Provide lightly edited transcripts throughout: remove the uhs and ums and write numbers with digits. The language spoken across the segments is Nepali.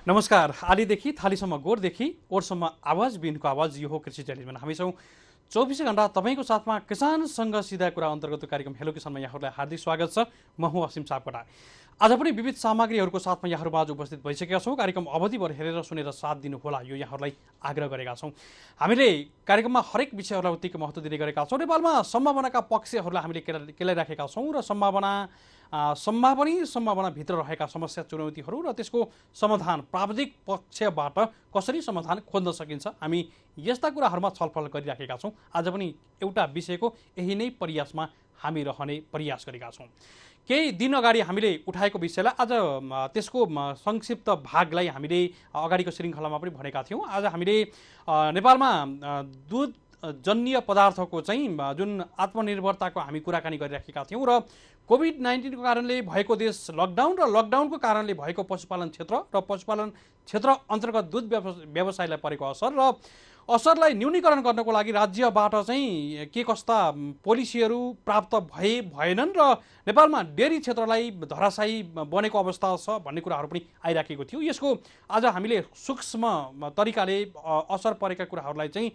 नमस्कार। आलीदेखि थालीसम्म गोठदेखि ओठसम्म आवाज बिनको आवाज यो हो कृषि टेलिभिजन। हामी छौँ 24 घण्टा तपाईँको साथमा किसानसँग सिधा कुरा अन्तर्गत कार्यक्रम हेलो किसानमा यहाँहरूलाई हार्दिक स्वागत छ। म हुँ असीम सापकोटा। आज पनि विविध सामग्रीहरूको साथमा यहाँहरूमाझ उपस्थित भइसकेका छौँ। कार्यक्रम अवधिभर हेरेर सुनेर साथ दिनुहोला यो यहाँहरूलाई आग्रह गरेका छौँ। हामीले कार्यक्रममा हरेक विषयहरूलाई उत्तिकै महत्त्व दिने गरेका छौँ। नेपालमा सम्भावनाका पक्षहरूलाई हामीले केलाइराखेका छौँ र सम्भावनाभित्र रहेका समस्या चुनौतीहरू र त्यसको समाधान प्राविधिक पक्षबाट कसरी समाधान खोज्न सकिन्छ, हामी यस्ता कुराहरूमा छलफल गरिराखेका छौँ। आज पनि एउटा विषयको यही नै प्रयासमा हामी रहने प्रयास गरेका छौँ। केही दिन अगाडि हामीले उठाएको विषयलाई आज त्यसको संक्षिप्त भागलाई हामीले अगाडिको श्रृङ्खलामा पनि भनेका थियौँ। आज हामीले नेपालमा दुध जन्य पदार्थको चाहिँ जुन आत्मनिर्भरताको हामी कुराकानी गरिराखेका थियौँ र कोभिड-19 को कारणले भएको देश लकडाउन र लकडाउनको कारणले भएको पशुपालन क्षेत्र र पशुपालन क्षेत्र अन्तर्गत दुध व्यवसायलाई परेको असर र असरलाई न्यूनीकरण गर्नको लागि राज्यबाट चाहिँ के कस्ता पोलिसीहरू प्राप्त भएनन् र नेपालमा डेरी क्षेत्रलाई धराशायी बनेको अवस्था छ भन्ने कुराहरू पनि आइराखेको थियो। यसको आज हामीले सूक्ष्म तरिकाले असर परेका कुराहरूलाई चाहिँ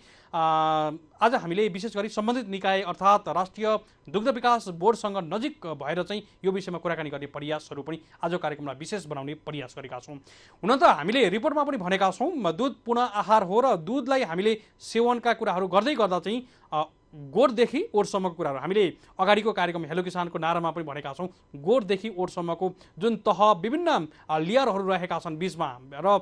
आज हामीले विशेष गरी सम्बन्धित निकाय अर्थात् राष्ट्रिय दुग्ध विकास बोर्डसँग नजिक भएर चाहिँ यो विषयमा कुराकानी गर्ने प्रयासहरू पनि आज कार्यक्रमलाई विशेष बनाउने प्रयास गरेका छौँ। हुन त हामीले रिपोर्टमा पनि भनेका छौँ दुध पुनः आहार हो र दुधलाई हामीले सेवनका कुराहरू गर्दै गर्दा चाहिँ गोठदेखि ओठसम्मको कुराहरू हामीले अगाडिको कार्यक्रम हेलो किसानको नारामा पनि भनेका छौँ। गोठदेखि ओठसम्मको जुन तह विभिन्न लेयरहरू रहेका छन् बिचमा र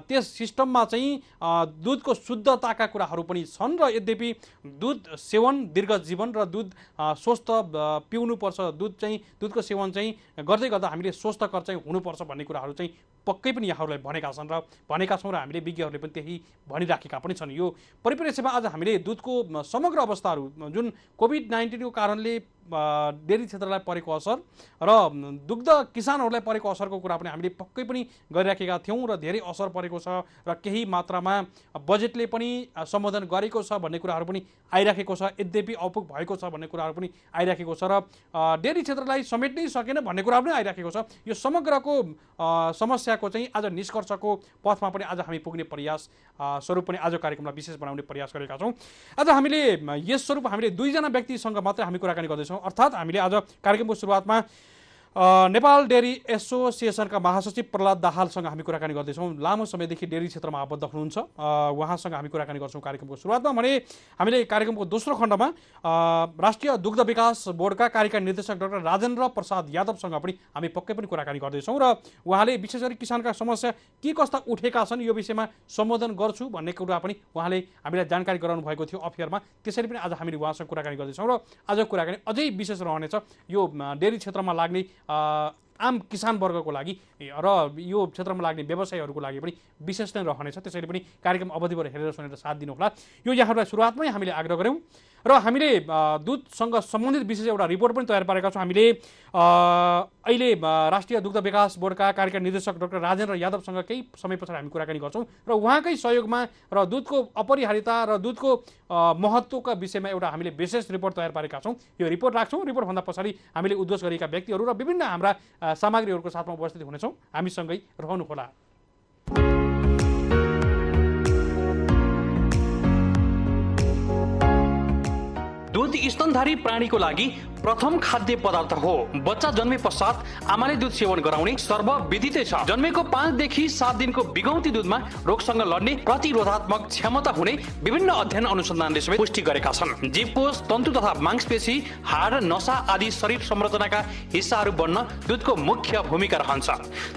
त्यस सिस्टममा चाहिँ दुधको शुद्धताका कुराहरू पनि छन् र यद्यपि दुध सेवन दीर्घ जीवन र दुध स्वस्थ पिउनुपर्छ, दुधको सेवन चाहिँ गर्दै गर्दा हामीले स्वस्थकर चाहिँ हुनुपर्छ भन्ने कुराहरू चाहिँ पक्कै पनि यहाँहरूलाई भनेका छौँ र हामीले विज्ञहरूले पनि त्यही भनिराखेका पनि छन्। यो परिप्रेक्ष्यमा आज हामीले दुधको समग्र अवस्थाहरू जुन कोभिड-19 को कारणले डेरी क्षेत्रलाई परेको असर र दुग्ध किसानहरूलाई परेको असरको कुरा पनि हामीले पक्कै पनि गरिराखेका थियौँ र धेरै असर परेको छ र केही मात्रामा बजेटले पनि सम्बोधन गरेको छ भन्ने कुराहरू पनि आइराखेको छ, यद्यपि अपुग भएको छ भन्ने कुराहरू पनि आइराखेको छ र डेरी क्षेत्रलाई समेट्नै सकेन भन्ने कुरा पनि आइराखेको छ। यो समग्रको समस्याको चाहिँ आज निष्कर्षको पथमा पनि आज हामी पुग्ने प्रयास स्वरूप पनि आज कार्यक्रमलाई विशेष बनाउने प्रयास गरेका छौँ। आज हामीले यस स्वरूप हामीले दुईजना व्यक्तिसँग मात्रै हामी कुराकानी गर्दैछौँ। अर्थात् हामीले आज कार्यक्रमको सुरुवातमा नेपाल डेरी एसोसिएसनका महासचिव प्रहलाद दाहालसँग हामी कुराकानी गर्दैछौँ। लामो समयदेखि डेरी क्षेत्रमा आबद्ध हुनुहुन्छ, उहाँसँग हामी कुराकानी गर्छौँ कार्यक्रमको सुरुवातमा। भने हामीले कार्यक्रमको दोस्रो खण्डमा राष्ट्रिय दुग्ध विकास बोर्डका कार्यकारी निर्देशक डाक्टर राजेन्द्र प्रसाद यादवसँग पनि हामी पक्कै पनि कुराकानी गर्दैछौँ र उहाँले विशेष गरी किसानका समस्या के कस्ता उठेका छन् यो विषयमा सम्बोधन गर्छु भन्ने कुरा पनि उहाँले हामीलाई जानकारी गराउनु भएको थियो अफियरमा। त्यसरी पनि आज हामीले उहाँसँग कुराकानी गर्दैछौँ र आजको कुराकानी अझै विशेष रहनेछ यो डेरी क्षेत्रमा लाग्ने आम किसान वर्गको लागि र यो क्षेत्रमा लाग्ने व्यवसायीहरूको लागि पनि विशेष नै रहनेछ। त्यसैले पनि कार्यक्रम अवधिभर हेरेर सुनेर साथ दिनुहोला यो यहाँहरूलाई सुरुवातमै हामीले आग्रह गऱ्यौँ र हामीले दुधसँग सम्बन्धित विशेष एउटा रिपोर्ट पनि तयार पारेका छौँ। हामीले अहिले राष्ट्रिय दुग्ध विकास बोर्डका कार्यकारी निर्देशक डाक्टर राजेन्द्र यादवसँग केही समय पछाडि हामी कुराकानी गर्छौँ र उहाँकै सहयोगमा र दुधको अपरिहार्यता र दुधको महत्त्वका विषयमा एउटा हामीले विशेष रिपोर्ट तयार पारेका छौँ। यो रिपोर्ट राख्छौँ। रिपोर्टभन्दा पछाडि हामीले उद्घोष गरेका व्यक्तिहरू र विभिन्न हाम्रा सामग्रीहरूको साथमा उपस्थित हुनेछौँ। हामीसँगै रहनुहोला। दुध स्तनधारी प्राणीको लागि प्रथम खाद्य पदार्थ हो। बच्चा जन्मे पश्चात आमाले दुध सेवन गराउने सर्वविदितै छ। जन्मेको 5 देखि 7 दिनको बिगौती दुधमा रोगसँग लड्ने प्रतिरोधात्मक क्षमता हुने विभिन्न अध्ययन अनुसन्धानले समेत पुष्टि गरेका छन्। जीवकोष, तन्तु तथा मांसपेशी, हाड, नसा आदि शरीर संरचनाका हिस्साहरू बन्न दुधको मुख्य भूमिका रहन्छ।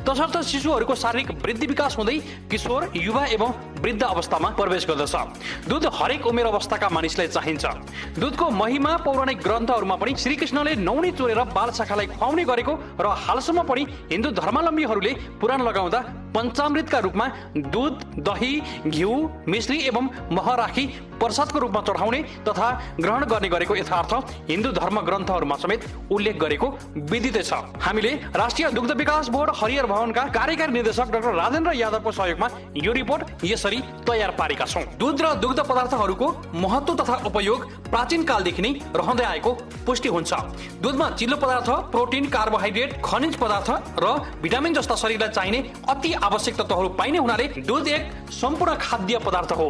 तसर्थ शिशुहरूको शारीरिक वृद्धि विकास हुँदै किशोर, युवा एवं वृद्ध अवस्थामा प्रवेश गर्दछ। दुध हरेक उमेर अवस्थाका मानिसलाई चाहिन्छ। दुधको महिमा पौराणिक ग्रन्थहरूमा पनि श्रीकृष्णले नौनी चोरेर बालशाखालाई खुवाउने गरेको र हालसम्म पनि हिन्दू धर्मावलम्बीहरूले पुराण लगाउँदा पञ्चामृतका रूपमा दूध, दही, घिउ, मिश्री एवं मह राखी प्रसादको रूपमा चढाउने तथा ग्रहण गर्ने गरेको यथार्थ हिन्दू धर्म ग्रन्थहरूमा समेत उल्लेख गरेको विदितै छ। हामीले राष्ट्रिय दुग्ध विकास बोर्ड हरिहर भवनका कार्यकारी निर्देशक डाक्टर राजेन्द्र यादवको सहयोगमा यो रिपोर्ट यसरी तयार पारेका छौँ। दुध र दुग्ध पदार्थहरूको महत्त्व तथा उपयोग प्राचीन कालदेखि नै रहँदै आएको पुष्टि हुन्छ। दूधमा चिल्लो पदार्थ, प्रोटिन, कार्बोहाइड्रेट, खनिज पदार्थ र भिटामिन जस्ता शरीरलाई चाहिने अति आवश्यक तत्त्वहरू पाइने हुनाले दुध एक सम्पूर्ण खाद्य पदार्थ हो।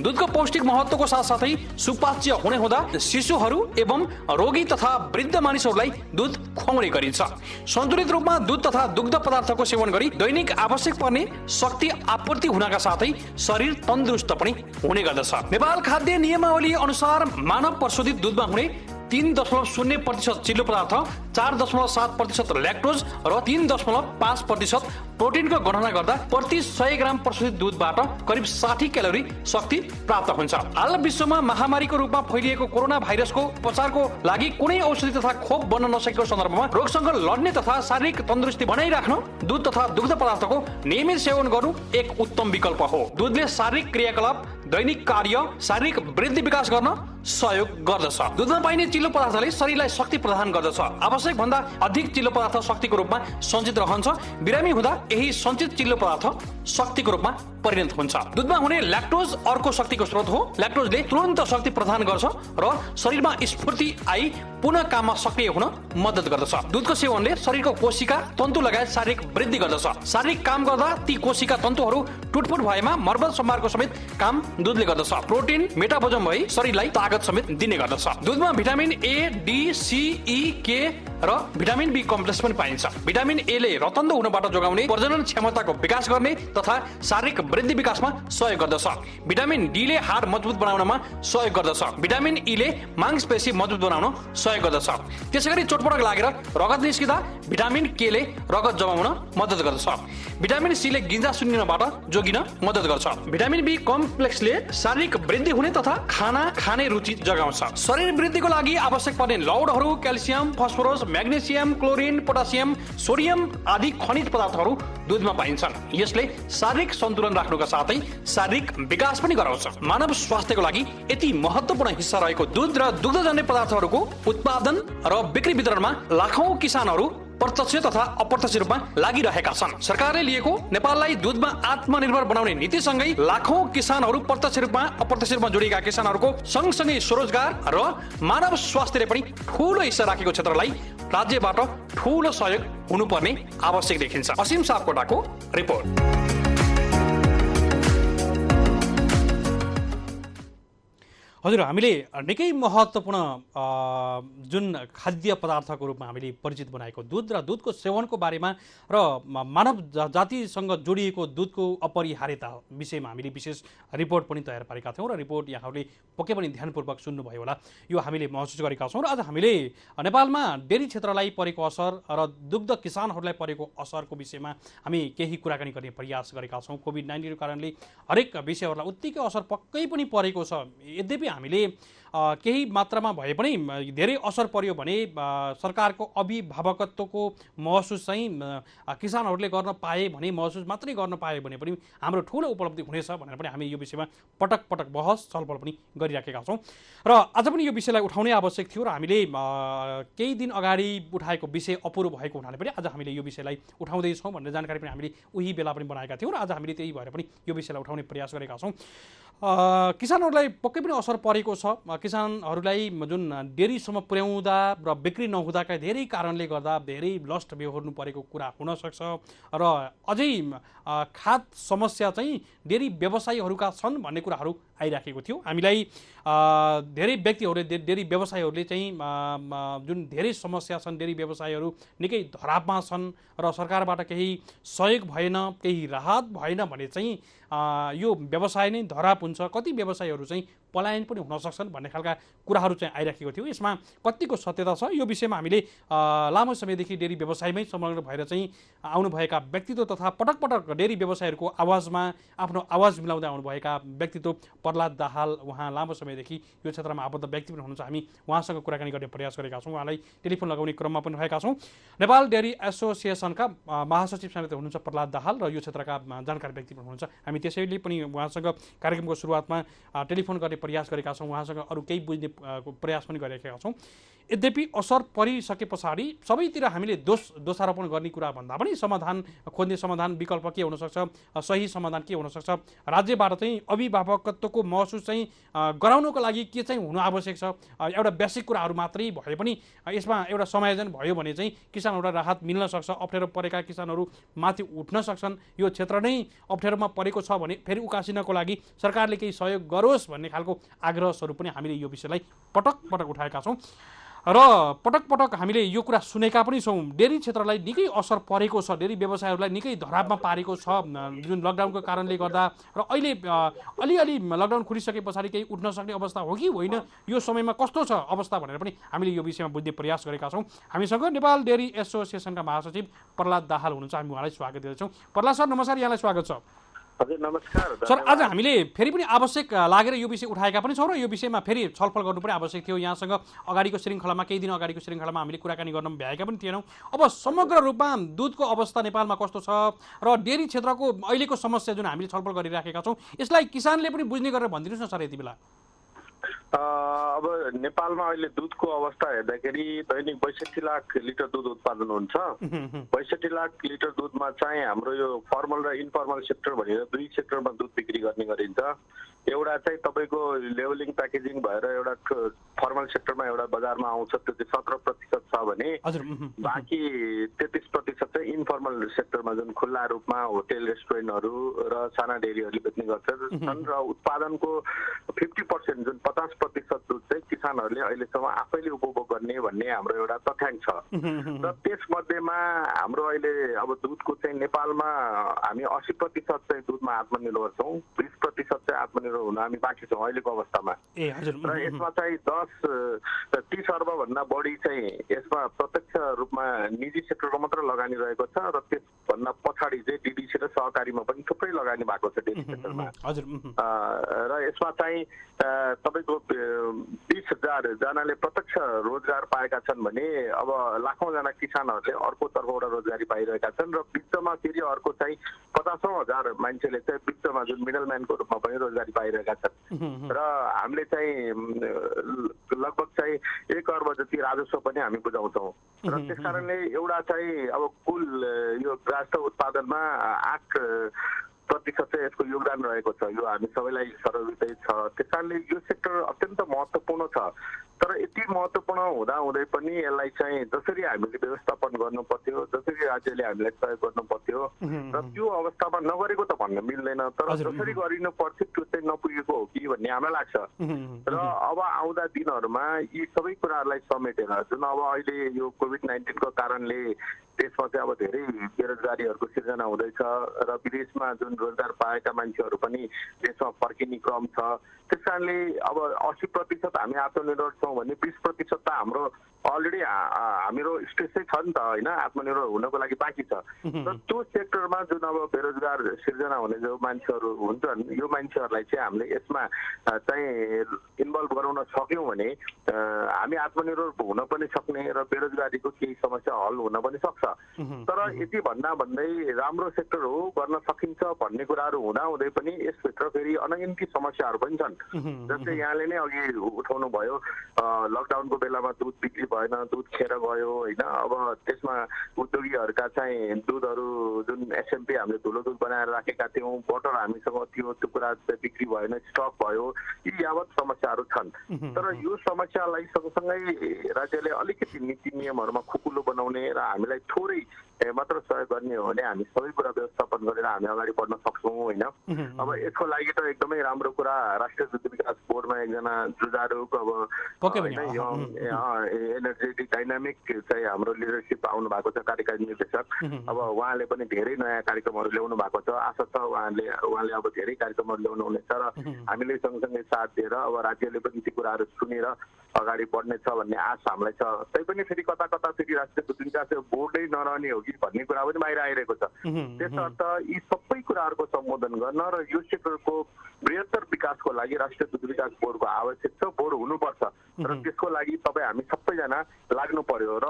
दुधको पौष्टिक महत्त्वको साथसाथै सुपाच्य हुने हुँदा शिशुहरू एवं रोगी तथा वृद्ध मानिसहरूलाई दुध खुवाउने गरिन्छ। सन्तुलित रूपमा दुध तथा दुग्ध पदार्थको सेवन गरी दैनिक आवश्यक पर्ने शक्ति आपूर्ति हुनका साथै शरीर तन्दुरुस्त पनि हुने गर्दछ। नेपाल खाद्य नियमावली अनुसार मानव प्रशोधित दुधमा हुने 3.0% चिल्लो पदार्थ, 4.7% ल्याक्टोज र 3.5% प्रोटिनको गणना गर्दा प्रति 100 ग्राम प्रशोधित दुधबाट करिब 60 क्यालोरी शक्ति प्राप्त हुन्छ। हाल विश्वमा महामारीको रूपमा फैलिएको कोरोना भाइरसको उपचारको लागि कुनै औषधि तथा खोप बन्न नसकेको सन्दर्भमा रोगसँग लड्ने तथा शारीरिक तन्दुरुस्ती बनाइराख्न दुध तथा दुग्ध पदार्थको नियमित सेवन गर्नु एक उत्तम विकल्प हो। दुधले शारीरिक क्रियाकलाप, दैनिक कार्य, शारीरिक वृद्धि विकास गर्न सहयोग गर्दछ। दुधमा पाइने चिल्लो पदार्थले शरीरलाई शक्ति प्रदान गर्दछ। आवश्यक भन्दा अधिक चिल्लो पदार्थ शक्तिको रूपमा सञ्चित रहन्छ। बिरामी हुँदा यही सञ्चित चिल्लो पदार्थ शक्तिको रूपमा परिणत हुन्छ। दुधमा हुने ल्याक्टोज अर्को शक्तिको स्रोत हो। ल्याक्टोजले तुरन्त शक्ति प्रदान गर्छ र शरीरमा स्फूर्ति आई पुनः काममा सक्रिय हुन मद्दत गर्दछ। दुधको सेवनले शरीरको कोशिका तन्तु लगायत शारीरिक वृद्धि गर्दछ। शारीरिक काम गर्दा ती कोशिका तन्तुहरू टुटफुट भएमा मर्मत सम्भारको समेत काम दुधले गर्दछ। प्रोटिन मेटाबोलिजम भई शरीरलाई तागत समेत दिने गर्दछ। दुधमा भिटामिन ए, डी, सी, ई, के र भिटामिन बी कम्प्लेक्स पनि पाइन्छ। भिटामिन ए ले रतन्द हुनबाट जोगाउने, प्रजनन क्षमताको विकास गर्ने तथा शारीरिक वृद्धि विकासमा सहयोग गर्दछ। भिटामिन डी ले हाड मजबुत बनाउनमा सहयोग गर्दछ। भिटामिन ई ले मांसपेशी मजबुत बनाउन सहयोग गर्दछ। त्यसैगरी चोटपटक लागेर रगत निस्किँदा भिटामिन के ले रगत जमाउन मद्दत गर्दछ। भिटामिन सी ले गिजा सुन्निनबाट जोगिन मद्दत गर्छ। भिटामिन बी कम्प्लेक्सले शारीरिक वृद्धि हुने तथा खाना खाने रुचि जगाउँछ। शरीर वृद्धिको लागि आवश्यक पर्ने लौडहरू, calcium, phosphorus, magnesium, chlorine, potassium, sodium आदि खनिज पदार्थहरू दुधमा पाइन्छन्। यसले शारीरिक सन्तुलन राख्नुका साथै शारीरिक विकास पनि गराउँछ। मानव स्वास्थ्यको लागि यति महत्त्वपूर्ण हिस्सा रहेको दुध र दुग्धजन्य पदार्थहरूको उत्पादन र बिक्री वितरणमा लाखौं किसानहरू प्रत्यक्ष तथा अप्रत्यक्ष रूपमा लागिरहेका छन्। सरकारले लिएको नेपाललाई दुधमा आत्मनिर्भर बनाउने नीतिसँगै लाखौं किसानहरू प्रत्यक्ष रूपमा अप्रत्यक्ष रूपमा जोडिएका किसानहरूको सँगसँगै स्वरोजगार र मानव स्वास्थ्यले पनि ठूलो हिस्सा राखेको क्षेत्रलाई राज्यबाट ठूलो सहयोग हुनुपर्ने आवश्यक देखिन्छ। असीम सापकोटाको रिपोर्ट। हजुर, हामीले निकै महत्त्वपूर्ण जुन खाद्य पदार्थको रूपमा हामीले परिचित बनाएको दुध र दुधको सेवनको बारेमा र मानव जातिसँग जोडिएको दुधको अपरिहार्यता विषयमा हामीले विशेष रिपोर्ट पनि तयार पारेका थियौँ र रिपोर्ट यहाँहरूले पक्कै पनि ध्यानपूर्वक सुन्नुभयो होला। यो हामीले महसुस गरेका छौँ र आज हामीले नेपालमा डेरी क्षेत्रलाई परेको असर र दुग्ध किसानहरूलाई परेको असरको विषयमा हामी केही कुराकानी गर्ने प्रयास गरेका छौँ। कोभिड-19 को कारणले हरेक विषयहरूलाई उत्तिकै असर पक्कै पनि परेको छ। यद्यपि हामीले केही मात्रामा भए पनि धेरै असर पर्यो भने सरकारको अभिभावकत्वको महसुस चाहिँ किसानहरूले गर्न पाए भने, महसुस मात्रै गर्न पाए भने पनि हाम्रो ठुलो उपलब्धि हुनेछ भनेर पनि हामी यो विषयमा पटक पटक बहस छलफल पनि गरिराखेका छौँ र आज पनि यो विषयलाई उठाउनै आवश्यक थियो र हामीले केही दिन अगाडि उठाएको विषय अपुरो भएको हुनाले पनि आज हामीले यो विषयलाई उठाउँदैछौँ भन्ने जानकारी पनि हामीले उही बेला पनि बनाएका थियौँ र आज हामीले त्यही भएर पनि यो विषयलाई उठाउने प्रयास गरेका छौँ। किसानहरूलाई पक्कै पनि असर परेको छ। किसानहरूलाई जुन डेरीसम्म पुर्याउँदा र बिक्री नहुँदाका धेरै कारणले गर्दा धेरै लस्ट बेहोर्नु परेको कुरा हुनसक्छ र अझै खाद समस्या चाहिँ डेरी व्यवसायीहरूका छन् भन्ने कुराहरू आइराखेको थियो। हामीलाई धेरै व्यक्तिहरूले, डेरी व्यवसायीहरूले चाहिँ जुन धेरै समस्या छन्, डेरी व्यवसायीहरू निकै धरापमा छन् र सरकारबाट केही सहयोग भएन, केही राहत भएन भने चाहिँ यो व्यवसाय नै धराप हुन्छ, कति व्यवसायीहरू चाहिँ पलायन पनि हुन सक्छन् भन्ने खालका कुराहरू चाहिँ आइराखेको थियो। यसमा कतिको सत्यता छ यो विषयमा हामीले लामो समयदेखि डेरी व्यवसायमै संलग्न भएर चाहिँ आउनुभएका व्यक्तित्व तथा पटक पटक डेरी व्यवसायीहरूको आवाजमा आफ्नो आवाज मिलाउँदै आउनुभएका व्यक्तित्व प्रहलाद दाहाल, उहाँ लामो समयदेखि यो क्षेत्रमा आबद्ध व्यक्ति पनि हुनुहुन्छ। हामी उहाँसँग कुराकानी गर्ने प्रयास गरेका छौँ। उहाँलाई टेलिफोन लगाउने क्रममा पनि रहेका छौँ। नेपाल डेरी एसोसिएसनका महासचिव समेत हुनुहुन्छ प्रहलाद दाहाल र यो क्षेत्रका जानकार व्यक्ति पनि हुनुहुन्छ। हामी त्यसैले पनि उहाँसँग कार्यक्रमको सुरुवातमा टेलिफोन गर्ने प्रयास गरेका छौँ। उहाँसँग अरू केही बुझ्ने प्रयास पनि गरिरहेका छौँ। यद्यपि असर परिसके पछाडि सबैतिर हामीले दोषारोपण गर्ने कुरा भन्दा पनि समाधान खोज्ने समाधान विकल्प के हुनसक्छ, सही समाधान के हुनसक्छ, राज्यबाट चाहिँ अभिभावकत्वको महसुस चाहिँ गराउनको लागि के चाहिँ हुनु आवश्यक छ, एउटा बेसिक कुराहरू मात्रै भए पनि यसमा एउटा समायोजन भयो भने चाहिँ किसानहरूलाई राहत मिल्न सक्छ। अप्ठ्यारो परेका किसानहरू माथि उठ्न सक्छन्। यो क्षेत्र नै अप्ठ्यारोमा परेको छ भने फेरि उकासिनको लागि सरकारले केही सहयोग गरोस् भन्ने खालको आग्रह स्वरूप पनि हामीले यो विषयलाई पटक पटक उठाएका छौँ र पटक पटक हामीले यो कुरा सुनेका पनि छौँ। डेरी क्षेत्रलाई निकै असर परेको छ, डेरी व्यवसायहरूलाई निकै धरापमा पारेको छ जुन लकडाउनको कारणले गर्दा। र अहिले अलिअलि लकडाउन खुलिसके पछाडि केही उठ्न सक्ने अवस्था हो कि होइन, यो समयमा कस्तो छ अवस्था भनेर पनि हामीले यो विषयमा बुझ्ने प्रयास गरेका छौँ। हामीसँग नेपाल डेरी एसोसिएसनका महासचिव प्रहलाद दाहाल हुनुहुन्छ। हामी उहाँलाई स्वागत गर्दछौँ। प्रहलाद सर नमस्कार, यहाँलाई स्वागत छ। हजुर नमस्कार सर, आज हामीले फेरि पनि आवश्यक लागेर यो विषय उठाएका पनि छौँ र यो विषयमा फेरि छलफल गर्नु पनि आवश्यक थियो। यहाँसँग अगाडिको श्रृङ्खलामा केही दिन अगाडिको श्रृङ्खलामा हामीले कुराकानी गर्न भ्याएका पनि थिएनौँ। अब समग्र रूपमा दुधको अवस्था नेपालमा कस्तो छ र डेरी क्षेत्रको अहिलेको समस्या जुन हामीले छलफल गरिराखेका छौँ यसलाई किसानले पनि बुझ्ने गरेर भनिदिनुहोस् न सर यति बेला। अब नेपालमा अहिले दुधको अवस्था हेर्दाखेरि दैनिक 62 लाख लिटर दुध उत्पादन हुन्छ। 62 लाख लिटर दुधमा चाहिँ हाम्रो यो फर्मल र इन्फर्मल सेक्टर भनेर दुई सेक्टरमा दुध बिक्री गर्ने गरिन्छ। एउटा चाहिँ तपाईँको लेभलिङ प्याकेजिङ भएर एउटा फर्मल सेक्टरमा एउटा बजारमा आउँछ, त्यो चाहिँ 17% छ भने बाँकी 33% चाहिँ इन्फर्मल सेक्टरमा जुन खुल्ला रूपमा होटेल रेस्टुरेन्टहरू र साना डेरीहरूले बेच्ने गर्छन् र उत्पादनको 50% जुन 50% दुध चाहिँ किसानहरूले अहिलेसम्म आफैले उपभोग गर्ने भन्ने हाम्रो एउटा तथ्याङ्क छ। र त्यसमध्येमा हाम्रो अहिले अब दुधको चाहिँ नेपालमा हामी 80% चाहिँ दुधमा आत्मनिर्भर छौँ, 20% चाहिँ आत्मनिर्भर हुन हामी बाँकी छौँ अहिलेको अवस्थामा। र यसमा चाहिँ 30 अर्बभन्दा बढी चाहिँ यसमा प्रत्यक्ष रूपमा निजी सेक्टरको मात्र लगानी रहेको छ र त्यसभन्दा पछाडि चाहिँ डिडिसी र सहकारीमा पनि थुप्रै लगानी भएको छ डेरी सेक्टरमा। र यसमा चाहिँ तपाईँको 20,000 जनाले प्रत्यक्ष रोजगार पाएका छन् भने अब लाखौँजना किसानहरूले अर्कोतर्फबाट रोजगारी पाइरहेका छन् र बिचमा फेरि अर्को चाहिँ 50,000 मान्छेले चाहिँ बिचमा जुन मिडलम्यानको रूपमा पनि रोजगारी पाइरहेका छन्। र हामीले चाहिँ लगभग चाहिँ 1 अर्ब जति राजस्व पनि हामी बुझाउँछौँ। र त्यस कारणले एउटा चाहिँ अब कुल यो राष्ट्र उत्पादनमा 8% चाहिँ यसको योगदान रहेको छ। यो हामी सबैलाई सर्वविदित छ। त्यस कारणले यो सेक्टर अत्यन्त महत्त्वपूर्ण छ। तर यति महत्त्वपूर्ण हुँदाहुँदै पनि यसलाई चाहिँ जसरी हामीले व्यवस्थापन गर्नु पर्थ्यो, जसरी राज्यले हामीलाई सहयोग गर्नु पर्थ्यो र त्यो अवस्थामा नगरेको त भन्न मिल्दैन, तर जसरी गरिनु पर्थ्यो त्यो चाहिँ नपुगेको हो कि भन्ने हामीलाई लाग्छ। र अब आउँदा दिनहरूमा यी सबै कुराहरूलाई समेटेर जुन अब अहिले यो कोभिड-19 को कारणले देशमा चाहिँ अब धेरै बेरोजगारीहरूको सिर्जना हुँदैछ र विदेशमा जुन रोजगार पाएका मान्छेहरू पनि देशमा फर्किने क्रम छ। त्यस कारणले अब 80% हामी आत्मनिर्भर छौँ भने 20% त हाम्रो अलरेडी हाम्रो स्टेजै छ नि त होइन, आत्मनिर्भर हुनको लागि बाँकी छ। र त्यो सेक्टरमा जुन अब बेरोजगार सिर्जना हुने जो मान्छेहरू हुन्छन् यो मान्छेहरूलाई चाहिँ हामीले यसमा चाहिँ इन्भल्भ गराउन सक्यौँ भने हामी आत्मनिर्भर हुन पनि सक्ने र बेरोजगारीको केही समस्या हल हुन पनि सक्छ। तर यति भन्दै राम्रो सेक्टर हो, गर्न सकिन्छ भन्ने कुराहरू हुँदाहुँदै पनि यसभित्र फेरि अनगिन्ती समस्याहरू पनि छन्। जस्तै यहाँले नै अघि उठाउनु भयो, लकडाउनको बेलामा दुध बिक्री भएन, दुध खेर गयो होइन। अब त्यसमा उद्योगीहरूका चाहिँ दुधहरू जुन एसएमपी हामीले धुलो दुध बनाएर राखेका थियौँ, बटर हामीसँग थियो, त्यो कुरा बिक्री भएन, स्टक भयो, यी यावत समस्याहरू छन्। तर यो समस्यालाई सँगसँगै राज्यले अलिकति नीति नियमहरूमा खुकुलो बनाउने र हामीलाई थोरै मात्र सहयोग गर्ने हो भने हामी सबै कुरा व्यवस्थापन गरेर हामी अगाडि बढ्न सक्छौँ होइन। अब यसको लागि त एकदमै राम्रो कुरा राष्ट्रिय दुध विकास बोर्डमा एकजना जुझारु अब एनर्जेटिक डाइनामिक चाहिँ हाम्रो लिडरसिप आउनु भएको छ, कार्यकारी निर्देशक। अब उहाँले पनि धेरै नयाँ कार्यक्रमहरू ल्याउनु भएको छ। आशा छ उहाँले अब धेरै कार्यक्रमहरू ल्याउनु हुनेछ र हामीले सँगसँगै साथ दिएर अब राज्यले पनि ती कुराहरू सुनेर अगाडि बढ्नेछ भन्ने आश हामीलाई छ। तैपनि फेरि कता फेरि राष्ट्रिय दुध विकास बोर्डै नरहने हो कि भन्ने कुरा पनि बाहिर आइरहेको छ। त्यसर्थ यी सबै कुराहरूको सम्बोधन गर्न र यो सेक्टरको बृहत्तर विकासको लागि राष्ट्रिय दुध विकास बोर्डको आवश्यक छ, बोर्ड हुनुपर्छ र त्यसको लागि तपाईँ हामी सबैजना लाग्नु पर्यो। र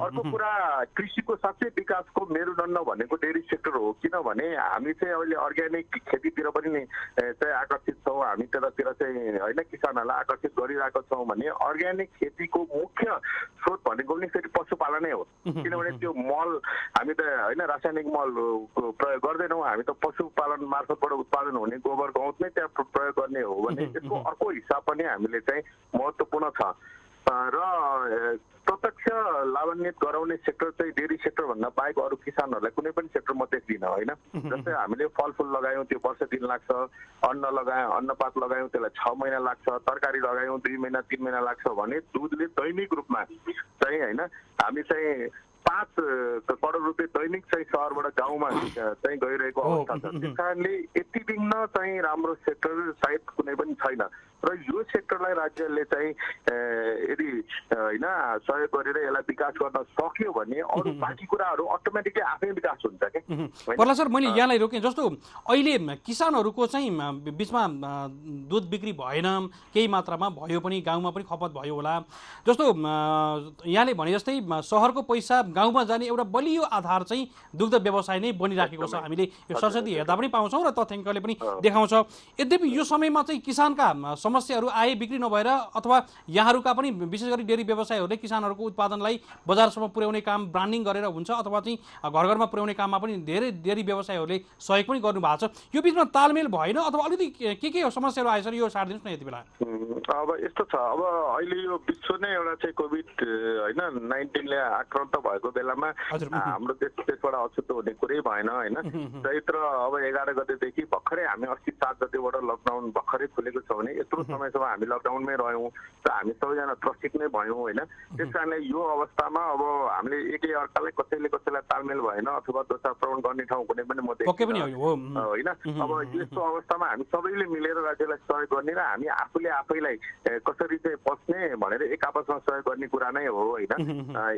अर्को कुरा कृषिको साँच्चै विकासको मेरुदण्ड भनेको डेयरी सेक्टर हो, किनभने हामी चाहिँ अहिले अर्ग्यानिक खेतीतिर पनि चाहिँ आकर्षित छौँ, हामी त्यतातिर चाहिँ होइन किसानहरूलाई आकर्षित गरिरहेको छौँ भने अर्ग्यानिक खेतीको मुख्य स्रोत भनेको पनि फेरि पशुपालनै हो। किनभने त्यो मल हामी त होइन रासायनिक मल प्रयोग गर्दैनौँ, हामी त पशुपालन मार्फतबाट उत्पादन हुने गोबर गहुँत नै त्यहाँ प्रयोग गर्ने हो भने यसको अर्को हिसाब पनि हामीले चाहिँ महत्त्वपूर्ण छ। र प्रत्यक्ष लाभान्वित गराउने सेक्टर चाहिँ डेयरी सेक्टर भन्दा बाहेक अरू किसानहरूलाई कुनै पनि सेक्टर म देख्दिनँ होइन। जस्तै हामीले फलफुल लगायौँ त्यो वर्ष दिन लाग्छ, अन्न लगायौँ अन्नपात लगायौँ त्यसलाई 6 महिना लाग्छ, तरकारी लगायौँ 2 महिना 3 महिना लाग्छ भने दुधले दैनिक रूपमा चाहिँ होइन हामी चाहिँ 5 करोड रुपियाँ दैनिक चाहिँ सहरबाट गाउँमा चाहिँ गइरहेको अवस्था छ। त्यस कारणले यति बिघ्न चाहिँ राम्रो सेक्टर सायद कुनै पनि छैन र यो सेक्टरलाई राज्यले चाहिँ यदि होइन सहयोग गरेर यसलाई विकास गर्न सक्यो भने अरू बाँकी कुराहरू अटोमेटिकली आफै विकास हुन्छ के। पर्ला सर मैले यहाँलाई रोकेँ, जस्तो अहिले किसानहरूको चाहिँ बिचमा दुध बिक्री भएन, केही मात्रामा भयो पनि गाउँमा पनि खपत भयो होला, जस्तो यहाँले भने जस्तै सहरको पैसा गाउँमा जाने एउटा बलियो आधार चाहिँ दुग्ध व्यवसाय नै बनिराखेको छ। हामीले यो सरस्वती हेर्दा पनि पाउँछौँ र तथ्याङ्कले पनि देखाउँछ। यद्यपि यो समयमा चाहिँ किसानका समस्याहरू आए, बिक्री नभएर अथवा यहाँहरूका पनि विशेष गरी डेयरी व्यवसायहरूले किसानहरूको उत्पादनलाई बजारसम्म पुर्याउने काम ब्रान्डिङ गरेर हुन्छ अथवा चाहिँ घर घरमा पुर्याउने काममा पनि धेरै डेयरी व्यवसायहरूले सहयोग पनि गर्नुभएको छ। यो बिचमा तालमेल भएन अथवा अलिकति के समस्याहरू आएछ यो सारिदिनुहोस् न यति बेला। अब यस्तो छ, अब अहिले यो विश्व नै एउटा चाहिँ कोभिड होइन 19ले आक्रान्त भएको बेलामा हाम्रो देशबाट अछुतो हुने कुरै भएन होइन। चैत्र अब 11 गतेदेखि भर्खरै हामी अस्ति 7 गतेबाट लकडाउन भर्खरै खुलेको छ भने यत्रो समयसम्म हामी लकडाउनमै रह्यौँ र हामी सबैजना त्रसित नै भयौँ होइन। त्यस कारणले यो अवस्थामा अब हामीले एकै अर्कालाई कसैलाई तालमेल भएन अथवा दोषारोपण गर्ने ठाउँ कुनै पनि म देख्दिनँ होइन। अब यस्तो अवस्थामा हामी सबैले मिलेर राज्यलाई सहयोग गर्ने र हामी आफूले आफैलाई कसरी चाहिँ पस्ने भनेर एक आपसमा सहयोग गर्ने कुरा नै हो होइन।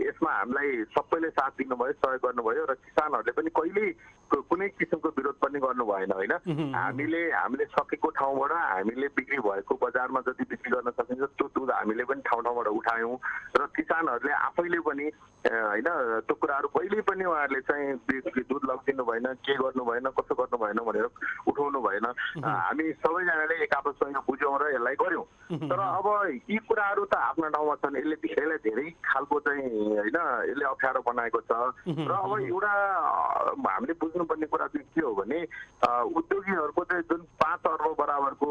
यसमा हामीलाई सबैले साथ दिनुभयो, सहयोग गर्नुभयो र किसानहरूले पनि कहिल्यै कुनै किसिमको विरोध पनि गर्नु भएन होइन। हामीले सकेको ठाउँबाट हामीले बिक्री भएको बजारमा जति बिक्री गर्न सकिन्छ त्यो दुध हामीले पनि ठाउँबाट उठायौँ र किसानहरूले आफैले पनि होइन त्यो कुराहरू कहिल्यै पनि उहाँहरूले चाहिँ दुध लगिदिनु भएन, के गर्नु भएन, कसो गर्नु भएन भनेर उठाउनु भएन। हामी सबैजनाले एक आपससँग बुझ्यौँ र यसलाई गऱ्यौँ। तर अब यी कुराहरू त आफ्ना ठाउँमा छन्, यसले धेरै खालको चाहिँ होइन यसले अप्ठ्यारो बनाएको छ। र अब एउटा हामीले बुझ्नुपर्ने कुरा चाहिँ के हो भने उद्योगीहरूको चाहिँ जुन 5 अर्ब बराबरको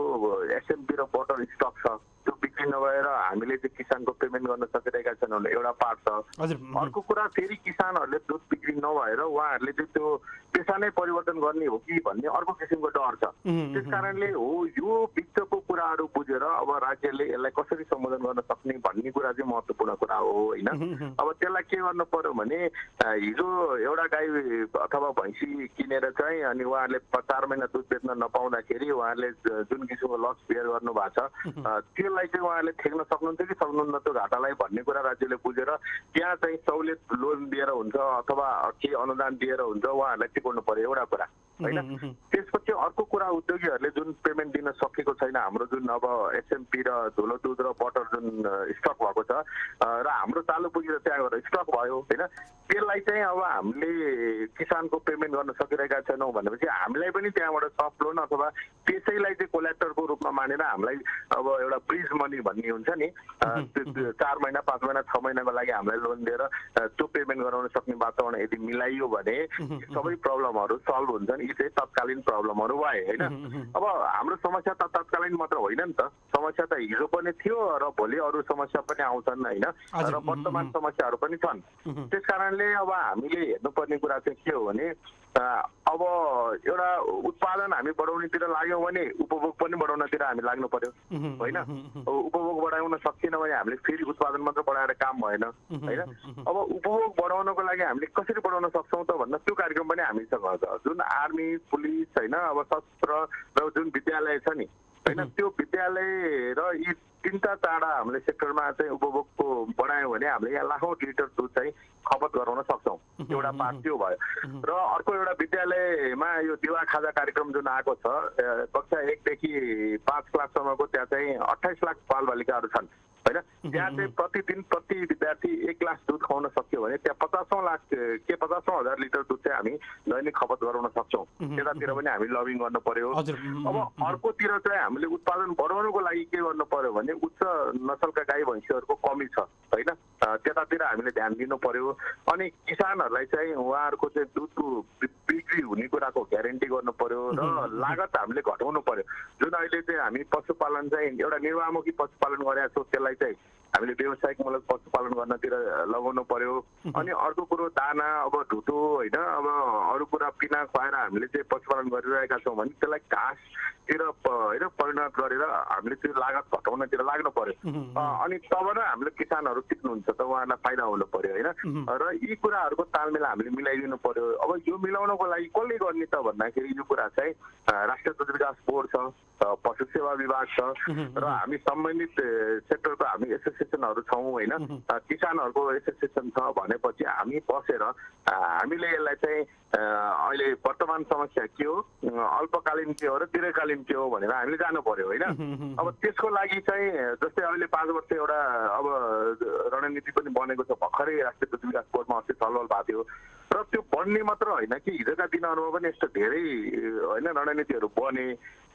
एसएमपी र बटर स्टक छ त्यो बिक्री नभएर हामीले चाहिँ किसानको पेमेन्ट गर्न सकिरहेका छैन भने एउटा पार्ट छ। अर्को कुरा फेरि किसानहरूले दुध बिक्री नभएर उहाँहरूले चाहिँ त्यो पेसा नै परिवर्तन गर्ने हो कि भन्ने अर्को किसिमको डर छ। त्यस कारणले हो यो बिचको कुराहरू बुझेर अब राज्यले यसलाई कसरी सम्बोधन गर्न सक्ने भन्ने कुरा चाहिँ महत्त्वपूर्ण कुरा हो होइन। अब त्यसलाई के गर्नु पर्यो भने हिजो एउटा गाई अथवा भैँसी किनेर चाहिँ अनि उहाँहरूले 4 महिना दुध बेच्न नपाउँदाखेरि उहाँहरूले जुन किसिमको लस बियर गर्नु भएको छ त्यसलाई चाहिँ उहाँहरूले ठेक्न सक्नुहुन्थ्यो कि सक्नुहुन्न त्यो घाटालाई भन्ने कुरा राज्यले बुझेर त्यहाँ चाहिँ सहुलियत लोन दिएर हुन्छ अथवा केही अनुदान दिएर हुन्छ उहाँहरूलाई टिकाउनु पर्यो एउटा कुरा होइन। त्यसपछि अर्को कुरा उद्योगीहरूले जुन पेमेन्ट दिन सकेको छैन, हाम्रो जुन अब एसएमपी र धुलो दुध र बटर जुन स्टक भएको छ र हाम्रो चालु पुँजी त्यहाँ गएर स्टक भयो होइन, त्यसलाई चाहिँ अब हामीले किसानको पेमेन्ट गर्न सकिरहेका छैनौँ भनेपछि हामीलाई पनि त्यहाँबाट सफ्ट लोन अथवा त्यसैलाई चाहिँ कोल्याक्टरको रूपमा मानेर हामीलाई अब एउटा ब्रिज मनी भन्ने हुन्छ नि 4 महिना 5 महिना 6 महिनाको लागि हामीलाई लोन दिएर त्यो पेमेन्ट गराउन सक्ने वातावरण यदि मिलाइयो भने सबै प्रब्लमहरू सल्भ हुन्छन्। यी चाहिँ तत्कालीन प्रब्लमहरू भए होइन। अब हाम्रो समस्या त तत्कालीन मात्र होइन नि त, समस्या त हिजो पनि थियो र भोलि अरू समस्या पनि आउँछन् होइन र वर्तमान समस्याहरू पनि छन्। त्यस कारणले अब हामीले हेर्नुपर्ने कुरा चाहिँ के हो भने अब एउटा उत्पादन हामी बढाउनेतिर लाग्यौँ भने उपभोग पनि बढाउनतिर हामी लाग्नु पर्यो होइन। उपभोग बढाउन सकिएन भने हामीले फेरि उत्पादन मात्र बढाएर काम भएन होइन। अब उपभोग बढाउनको लागि हामीले कसरी बढाउन सक्छौँ त भन्दा त्यो कार्यक्रम पनि हामीसँग छ। जुन आर्मी पुलिस होइन अब शस्त्र र जुन विद्यालय छ नि होइन त्यो विद्यालय र यी 3टा चाडा हामीले सेक्टरमा चाहिँ उपभोगको बढायौँ भने हामीले यहाँ लाखौँ लिटर दुध चाहिँ खपत गराउन सक्छौँ। एउटा पार्ट त्यो भयो र अर्को एउटा विद्यालयमा यो दिवा खाजा कार्यक्रम जुन आएको छ कक्षा 1 देखि 5 क्लाससम्मको त्यहाँ चाहिँ 28 लाख बालबालिकाहरू छन् होइन। त्यहाँ चाहिँ प्रतिदिन प्रति विद्यार्थी 1 ग्लास दुध खुवाउन सक्यो भने त्यहाँ 50,000 लिटर दुध चाहिँ हामी दैनिक खपत गराउन सक्छौँ। त्यतातिर पनि हामी लबिङ गर्नु पर्यो। अब अर्कोतिर चाहिँ हामीले उत्पादन बढाउनुको लागि के गर्नु पर्यो भने उच्च नसलका गाई भैँसीहरूको कमी छ होइन। त्यतातिर हामीले ध्यान दिनु पर्यो। अनि किसानहरूलाई चाहिँ उहाँहरूको चाहिँ दुधको बिक्री हुने कुराको ग्यारेन्टी गर्नु पर्यो र लागत हामीले घटाउनु पर्यो। जुन अहिले चाहिँ हामी पशुपालन चाहिँ एउटा निर्वाहमुखी पशुपालन गरेका छौँ त्यसलाई चाहिँ हामीले व्यावसायिकमूलक पशुपालन गर्नतिर लगाउनु पर्यो। अनि अर्को कुरो दाना अब ढुटो होइन अब अरू कुरा पिना खुवाएर हामीले चाहिँ पशुपालन गरिरहेका छौँ भने त्यसलाई घाँसतिर होइन परिणत गरेर हामीले त्यो लागत घटाउनतिर लाग्नु पर्यो। अनि तब न हामीले किसानहरू टिक्नुहुन्छ त उहाँहरूलाई फाइदा हुनु पर्यो होइन। र यी कुराहरूको तालमेल हामीले मिलाइदिनु पर्यो। अब यो मिलाउनको लागि कसले गर्ने त भन्दाखेरि यो कुरा चाहिँ राष्ट्रिय दुध विकास बोर्ड छ, पशु सेवा विभाग छ र हामी सम्बन्धित सेक्टरको हामी एसोसिएसनहरू छौँ होइन। किसानहरूको एसोसिएसन छ भनेपछि हामी बसेर हामीले यसलाई चाहिँ अहिले वर्तमान समस्या के हो, अल्पकालीन के हो र दीर्घकालीन के हो भनेर हामीले जानु पर्यो होइन। अब त्यसको लागि चाहिँ जस्तै अहिले 5 वर्ष एउटा अब रणनीति पनि बनेको छ भर्खरै राष्ट्रिय दुध विकास बोर्डमा अस्ति छलफल भएको थियो र त्यो बन्ने मात्र होइन कि हिजोका दिनहरूमा पनि यस्तो धेरै होइन रणनीतिहरू बने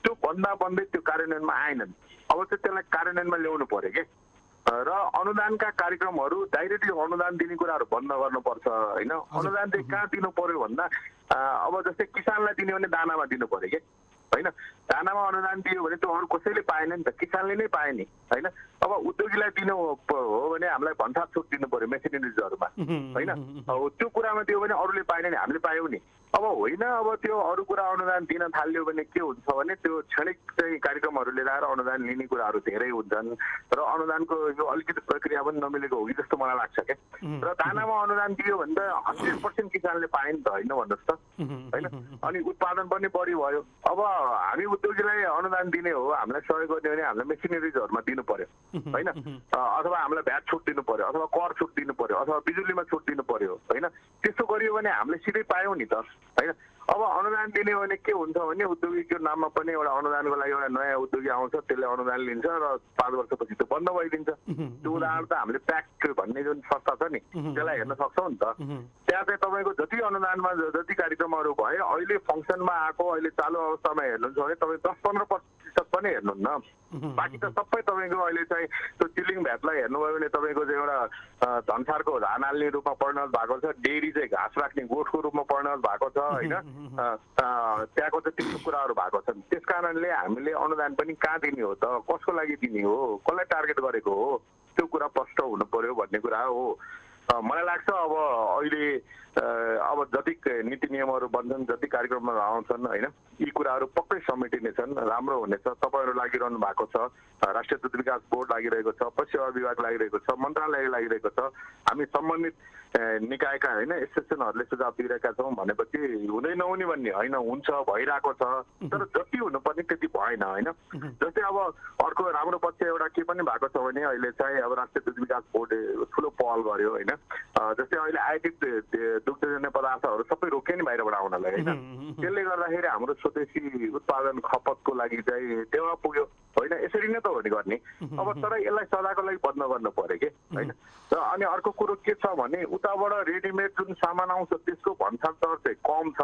त्यो भन्दा भन्दै त्यो कार्यान्वयनमा आएनन्। अब चाहिँ त्यसलाई कार्यान्वयनमा ल्याउनु पर्यो कि र अनुदानका कार्यक्रमहरू डाइरेक्टली अनुदान दिने कुराहरू बन्द गर्नुपर्छ होइन। अनुदान चाहिँ कहाँ दिनु पर्यो भन्दा अब जस्तै किसानलाई दिने भने दानामा दिनु पर्यो कि होइन। दानामा अनुदान दियो भने त्यो अरू कसैले पाएन नि त, किसानले नै पाए नि होइन। अब उद्योगीलाई दिनु हो भने हामीलाई भन्सार छुट दिनु पर्यो मेसिनरिजहरूमा होइन। अब त्यो कुरामा दियो भने अरूले पाएन नि, हामीले पायौँ नि। अब होइन अब त्यो अरू कुरा अनुदान दिन थाल्यो भने के हुन्छ भने त्यो क्षणिक चाहिँ कार्यक्रमहरू लिएर आएर अनुदान लिने कुराहरू धेरै हुन्छन् र अनुदानको यो अलिकति प्रक्रिया पनि नमिलेको हो कि जस्तो मलाई लाग्छ क्या। र दानामा अनुदान दियो भने त 100% किसानले पाए नि त होइन भन्नुहोस् त होइन। अनि उत्पादन पनि बढी भयो। अब हामी उद्योगीलाई अनुदान दिने हो, हामीलाई सहयोग गर्ने भने हामीलाई मेसिनरिजहरूमा दिनु पर्यो होइन। अथवा हामीलाई भ्याट छुट दिनु पर्यो अथवा कर छुट दिनु पर्यो अथवा बिजुलीमा छुट दिनु पर्यो होइन। त्यस्तो गरियो भने हामीले सिधै पायौँ नि त होइन। अब अनुदान दिने भने के हुन्छ भने उद्योगीको नाममा पनि एउटा अनुदानको लागि एउटा नयाँ उद्योगी आउँछ, त्यसले अनुदान लिन्छ र 5 वर्षपछि त्यो बन्द भइदिन्छ। त्यो उदाहरण त हामीले प्याक्ट भन्ने जुन संस्था छ नि त्यसलाई हेर्न सक्छौँ नि त। त्यहाँ चाहिँ तपाईँको जति अनुदानमा जति कार्यक्रमहरू भयो अहिले फङ्सनमा आएको अहिले चालु अवस्थामा हेर्नुहुन्छ भने तपाईँ 10-15% पनि हेर्नुहुन्न। बाँकी त सबै तपाईँको अहिले चाहिँ त्यो चिलिङ भ्याटलाई हेर्नुभयो भने तपाईँको चाहिँ एउटा धनसारको धान हाल्ने रूपमा परिणत भएको छ, डेरी चाहिँ घाँस राख्ने गोठको रूपमा परिणत भएको छ होइन। त्यहाँको चाहिँ त्यस्तो कुराहरू भएको छन्। त्यस कारणले हामीले अनुदान पनि कहाँ दिने हो त, कसको लागि दिने हो, कसलाई टार्गेट गरेको हो, त्यो कुरा प्रष्ट हुनु पर्यो भन्ने कुरा हो। मलाई लाग्छ अब अहिले अब जति नीति नियमहरू बन्छन्, जति कार्यक्रमहरू आउँछन् होइन, यी कुराहरू पक्कै समेटिनेछन्, राम्रो हुनेछ। तपाईँहरू लागिरहनु भएको छ, राष्ट्रिय दुध विकास बोर्ड लागिरहेको छ, पशु सेवा विभाग लागिरहेको छ, मन्त्रालय लागिरहेको छ, हामी सम्बन्धित निकायका होइन एसोसिएसनहरूले सुझाव दिइरहेका छौँ भनेपछि हुँदै नहुने भन्ने होइन, हुन्छ भइरहेको छ। तर जति हुनुपर्ने त्यति भएन होइन। जस्तै अब अर्को राम्रो पक्ष एउटा के पनि भएको छ भने अहिले चाहिँ अब राष्ट्रिय दुध विकास बोर्डले ठुलो पहल गर्यो होइन। जस्तै अहिले आयोजित दुग्धजन्य पदार्थहरू सबै रोक्यो नि बाहिरबाट आउनलाई होइन। त्यसले गर्दाखेरि हाम्रो स्वदेशी उत्पादन खपतको लागि चाहिँ टेवा पुग्यो होइन। यसरी नै त हो नि गर्ने। अब तर यसलाई सदाको लागि बन्द गर्नु पर्यो कि होइन। र अनि अर्को कुरो के छ भने उताबाट रेडिमेड जुन सामान आउँछ त्यसको भन्सार दर चाहिँ कम छ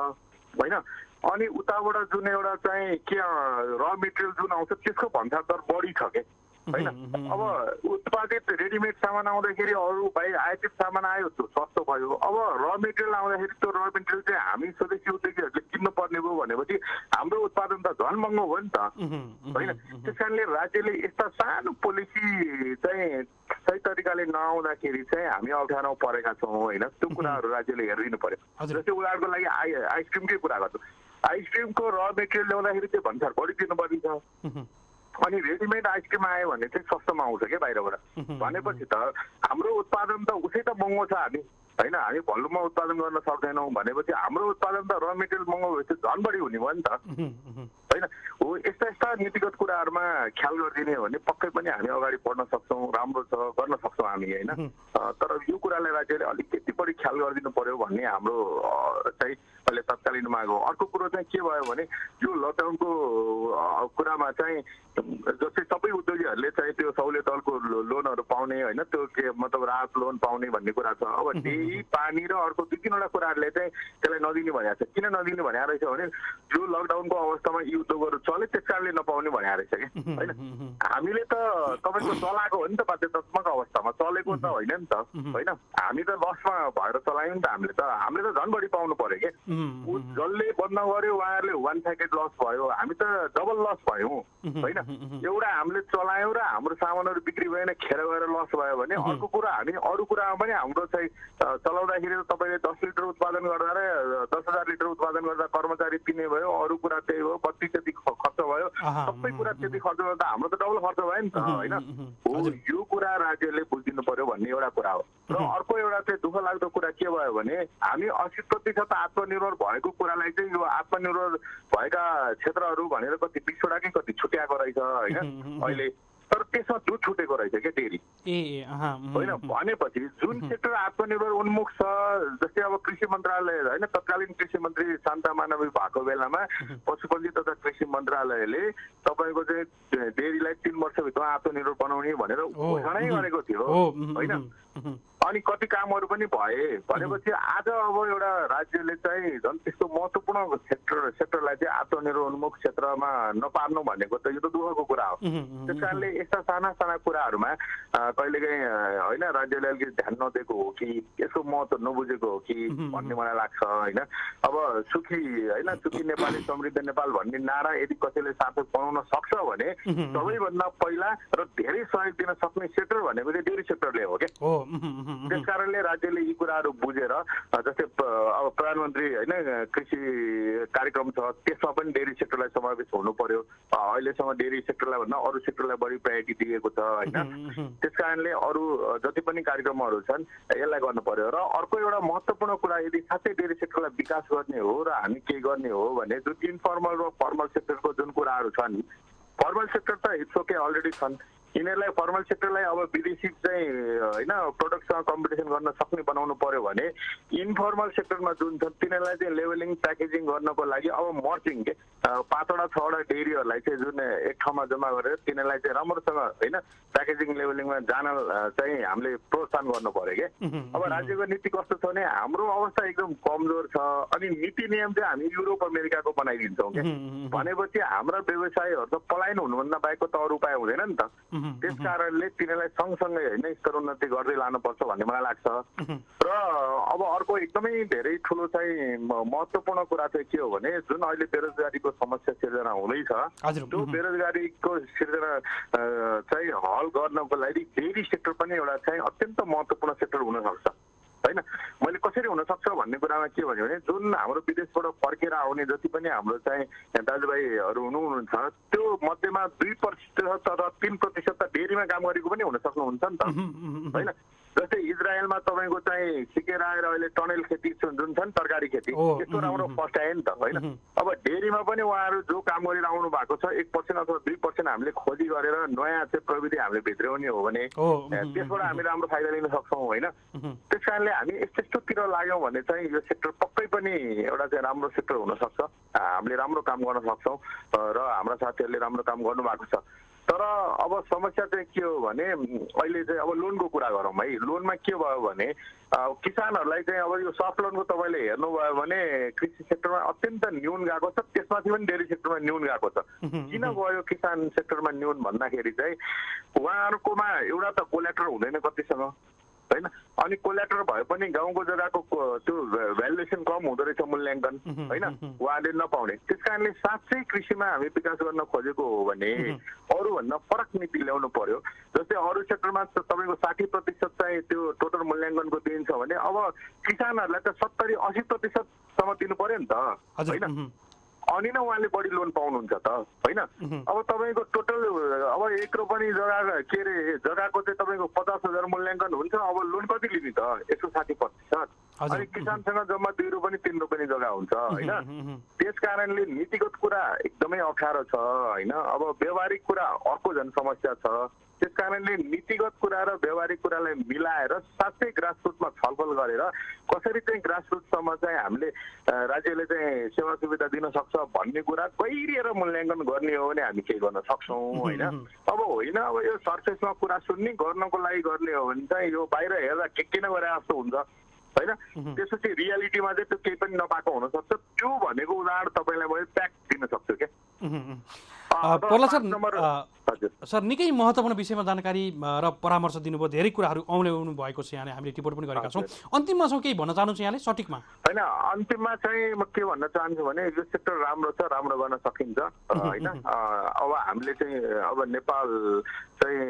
होइन। अनि उताबाट जुन एउटा चाहिँ के र मेटेरियल जुन आउँछ त्यसको भन्सार दर बढी छ कि होइन। अब उत्पादित रेडिमेड सामान आउँदाखेरि अरू बाहिर आयातित सामान आयो त्यो सस्तो भयो। अब र मेटेरियल आउँदाखेरि त्यो र मेटेरियल चाहिँ हामी स्वदेशी उद्योगीहरूले किन्नु पर्ने भयो भनेपछि हाम्रो उत्पादन त झन् महँगो भयो नि त होइन। त्यस कारणले राज्यले यस्ता सानो पोलिसी चाहिँ सही तरिकाले नआउँदाखेरि चाहिँ हामी अप्ठ्यारो परेका छौँ होइन। त्यो कुराहरू राज्यले हेरिदिनु पर्यो। जस्तै उदाहरणको लागि आइसक्रिमकै कुरा गर्छु, आइसक्रिमको र मेटेरियल ल्याउँदाखेरि चाहिँ भन्सार बढी दिनुपर्ने छ। अनि रेडिमेड आइसक्रिम आयो भने चाहिँ सस्तोमा आउँछ क्या बाहिरबाट भनेपछि त हाम्रो उत्पादन त उसै त महँगो छ हामी होइन हामी भल्युममा उत्पादन गर्न सक्दैनौँ भनेपछि हाम्रो उत्पादन त र मेटेरियल महँगो भएपछि झन् बढी हुने भयो नि त होइन हो यस्ता यस्ता नीतिगत कुराहरूमा ख्याल गरिदिने हो भने पक्कै पनि हामी अगाडि बढ्न सक्छौँ राम्रो छ गर्न सक्छौँ हामी होइन तर यो कुरालाई राज्यले अलिकति बढी ख्याल गरिदिनु पर्यो भन्ने हाम्रो चाहिँ अहिले तत्कालीन माग हो अर्को कुरो चाहिँ के भयो भने यो लकडाउनको कुरामा चाहिँ जस्तै सबै उद्योगीहरूले चाहिँ त्यो सहुलियतको लोनहरू पाउने होइन त्यो के मतलब राहत लोन पाउने भन्ने कुरा छ अब त्यही पानी र अर्को दुई तिनवटा कुराहरूले चाहिँ त्यसलाई नदिने भनेको छ किन नदिने भनेको रहेछ भने यो लकडाउनको अवस्थामा यी उद्योगहरू चले त्यस कारणले नपाउने भनेको रहेछ कि होइन हामीले त तपाईँको चलाएको हो नि त बाध्यतात्मक अवस्थामा चलेको त होइन नि त होइन हामी त लसमा भएर चलायौँ नि त हामीले त झन् बढी पाउनु पर्यो कि जसले बन्द गर्यो उहाँहरूले वान साइडेड लस भयो हामी त डबल लस भयौँ होइन एउटा हामीले चलायौँ र हाम्रो सामानहरू बिक्री भएन खेर गएर लस भयो भने अर्को कुरा हामी अरू कुरामा पनि हाम्रो चाहिँ चलाउँदाखेरि त तपाईँले 10 लिटर उत्पादन गर्दा र 10,000 लिटर उत्पादन गर्दा कर्मचारी तिर्ने भयो अरू कुरा त्यही हो बत्ती त्यति खर्च भयो सबै कुरा त्यति खर्च गर्दा हाम्रो त डबल खर्च भयो नि त होइन हो यो कुरा राज्यले बुझिदिनु पर्यो भन्ने एउटा कुरा हो र अर्को एउटा चाहिँ दुःख लाग्दो कुरा के भयो भने हामी 80% आत्मनिर्भर भएको कुरालाई चाहिँ यो आत्मनिर्भर भएका क्षेत्रहरू भनेर कति 20 वटा कि कति छुट्याएको रहेछ होइन अहिले तर त्यसमा दुध छुटेको रहेछ क्या डेरी होइन भनेपछि जुन सेक्टर आत्मनिर्भर उन्मुख छ जस्तै अब कृषि मन्त्रालय होइन तत्कालीन कृषि मन्त्री शान्ता मानवी भएको बेलामा पशुपन्छी तथा कृषि मन्त्रालयले तपाईँको चाहिँ डेरीलाई 3 वर्षभित्र आत्मनिर्भर बनाउने भनेर घोषणै गरेको थियो होइन अनि कति कामहरू पनि भए भनेपछि आज अब एउटा राज्यले चाहिँ झन् त्यस्तो महत्त्वपूर्ण सेक्टरलाई चाहिँ आत्मनिर्भर उन्मुख क्षेत्रमा नपार्नु भनेको त यो त दुःखको कुरा हो त्यस कारणले यस्ता साना साना कुराहरूमा कहिलेकाहीँ होइन राज्यले अलिकति ध्यान नदिएको हो कि यसको महत्त्व नबुझेको हो कि भन्ने मलाई लाग्छ होइन अब सुखी होइन सुखी नेपाली समृद्ध नेपाल भन्ने नारा यदि कसैले सार्थक बनाउन सक्छ भने सबैभन्दा पहिला र धेरै सहयोग दिन सक्ने सेक्टर भनेको चाहिँ डेरी सेक्टरले हो क्या त्यस कारणले राज्यले यी कुराहरू बुझेर जस्तै अब प्रधानमन्त्री होइन कृषि कार्यक्रम छ त्यसमा पनि डेरी सेक्टरलाई समावेश हुनु पर्यो अहिलेसम्म डेरी सेक्टरलाई भन्दा अरू सेक्टरलाई बढी प्रायोरिटी दिएको छ होइन त्यस कारणले अरू जति पनि कार्यक्रमहरू छन् यसलाई गर्नु पर्यो र अर्को एउटा महत्त्वपूर्ण कुरा यदि साँच्चै डेरी सेक्टरलाई विकास गर्ने हो र हामी के गर्ने हो भने जुन इन्फर्मल र फर्मल सेक्टरको जुन कुराहरू छन् फर्मल सेक्टर त इट्स ओके अलरेडी छन् यिनीहरूलाई फर्मल सेक्टरलाई अब विदेशी चाहिँ होइन प्रडक्टसँग कम्पिटिसन गर्न सक्ने बनाउनु पर्यो भने इन्फर्मल सेक्टरमा जुन छ तिनीहरूलाई चाहिँ लेभलिङ प्याकेजिङ गर्नको लागि अब मर्चिङ के 5वटा 6वटा डेरीहरूलाई चाहिँ जुन एक ठाउँमा जम्मा गरेर तिनीहरूलाई चाहिँ राम्रोसँग होइन प्याकेजिङ लेभलिङमा जान चाहिँ हामीले प्रोत्साहन गर्नु पर्यो कि अब राज्यको नीति कस्तो छ भने हाम्रो अवस्था एकदम कमजोर छ अनि नीति नियम चाहिँ हामी युरोप अमेरिकाको बनाइदिन्छौँ क्या भनेपछि हाम्रा व्यवसायीहरू त पलायन हुनुभन्दा बाहेकको त अरू उपाय हुँदैन नि त त्यस कारणले तिनीहरूलाई सँगसँगै होइन स्तरोन्नति गर्दै लानुपर्छ भन्ने मलाई लाग्छ र अब अर्को एकदमै धेरै ठुलो चाहिँ महत्त्वपूर्ण कुरा चाहिँ के हो भने जुन अहिले बेरोजगारीको समस्या सिर्जना हुँदैछ त्यो बेरोजगारीको सिर्जना चाहिँ हल गर्नको लागि डेरी सेक्टर पनि एउटा चाहिँ अत्यन्त महत्त्वपूर्ण सेक्टर हुनसक्छ होइन मैले कसरी हुनसक्छ भन्ने कुरामा के भन्यो भने जुन हाम्रो विदेशबाट फर्केर आउने जति पनि हाम्रो चाहिँ दाजुभाइहरू हुनुहुन्छ त्यो मध्येमा 2% अथवा 3% त डेरीमा काम गरेको पनि हुन सक्नुहुन्छ नि त होइन जस्तै इजरायलमा तपाईँको चाहिँ सिकेर आएर अहिले टनेल खेती जुन छ नि तरकारी खेती त्यस्तो राम्रो फर्स्ट आयो नि त होइन अब डेरीमा पनि उहाँहरू जो काम गरेर आउनु भएको छ 1% अथवा 2% हामीले खोजी गरेर नयाँ चाहिँ प्रविधि हामीले भित्राउने हो भने त्यसबाट हामी राम्रो फाइदा लिन सक्छौँ होइन त्यस कारणले हामी यस्तोतिर लाग्यौँ भने चाहिँ यो सेक्टर पक्कै पनि एउटा चाहिँ राम्रो सेक्टर हुनसक्छ हामीले राम्रो काम गर्न सक्छौँ र हाम्रा साथीहरूले राम्रो काम गर्नुभएको छ तर अब समस्या चाहिँ के हो भने अहिले चाहिँ अब लोनको कुरा गरौँ है लोनमा के भयो भने किसानहरूलाई चाहिँ अब यो सफ्ट लोनको तपाईँले हेर्नुभयो भने कृषि सेक्टरमा अत्यन्त न्यून गएको छ त्यसमाथि पनि डेरी सेक्टरमा न्यून गएको छ किन गयो किसान सेक्टरमा न्यून भन्दाखेरि चाहिँ उहाँहरूकोमा एउटा त कोल्याटर हुँदैन कतिसँग होइन अनि कोल्याटर भए पनि गाउँको जग्गाको त्यो भ्यालुएसन कम हुँदो रहेछ मूल्याङ्कन होइन उहाँले नपाउने त्यस कारणले साँच्चै कृषिमा हामी विकास गर्न खोजेको हो भने अरूभन्दा फरक नीति ल्याउनु पर्यो जस्तै अरू सेक्टरमा तपाईँको 60% चाहिँ त्यो टोटल मूल्याङ्कनको दिन्छ भने अब किसानहरूलाई त 70-80% सम्म दिनु पर्यो नि त होइन अनि नै उहाँले बढी लोन पाउनुहुन्छ त होइन। अब तपाईँको टोटल अब 1 रोपनी जग्गा के अरे जग्गाको चाहिँ तपाईँको 50,000 मूल्याङ्कन हुन्छ, अब लोन कति लिने त 160%। अनि किसानसँग जम्मा 2 रोपनी 3 रोपनी जग्गा हुन्छ होइन। त्यस कारणले नीतिगत कुरा एकदमै अप्ठ्यारो छ होइन। अब व्यवहारिक कुरा अर्को झन् समस्या छ। त्यस कारणले नीतिगत कुरा र व्यवहारिक कुरालाई मिलाएर साथै ग्रासरुटमा छलफल गरेर कसरी चाहिँ ग्रासरुटसम्म चाहिँ हामीले राज्यले चाहिँ सेवा सुविधा दिन सक्छ भन्ने कुरा गहिरिएर मूल्याङ्कन गर्ने हो भने हामी केही गर्न सक्छौँ होइन। अब होइन अब यो सर्फेसमा कुरा सुन्ने गर्नको लागि गर्ने हो भने चाहिँ यो बाहिर हेर्दा के किन गरे जस्तो हुन्छ होइन। त्यसपछि रियालिटीमा चाहिँ त्यो केही पनि नपाएको हुनसक्छ। त्यो भनेको उदाहरण तपाईँलाई मैले प्याक दिन सक्छु क्या। पर्ला सर निकै महत्त्वपूर्ण विषयमा जानकारी र परामर्श दिनुभयो। धेरै कुराहरू औल्याउनु भएको छ यहाँले, हामीले टिप्पणी पनि गरेका छौँ। अन्तिममा छौँ केही भन्न चाहनुहुन्छ यहाँले सठिकमा? होइन अन्तिममा चाहिँ म के भन्न चाहन्छु भने यो सेक्टर राम्रो छ, राम्रो गर्न सकिन्छ होइन। अब हामीले चाहिँ अब नेपाल चाहिँ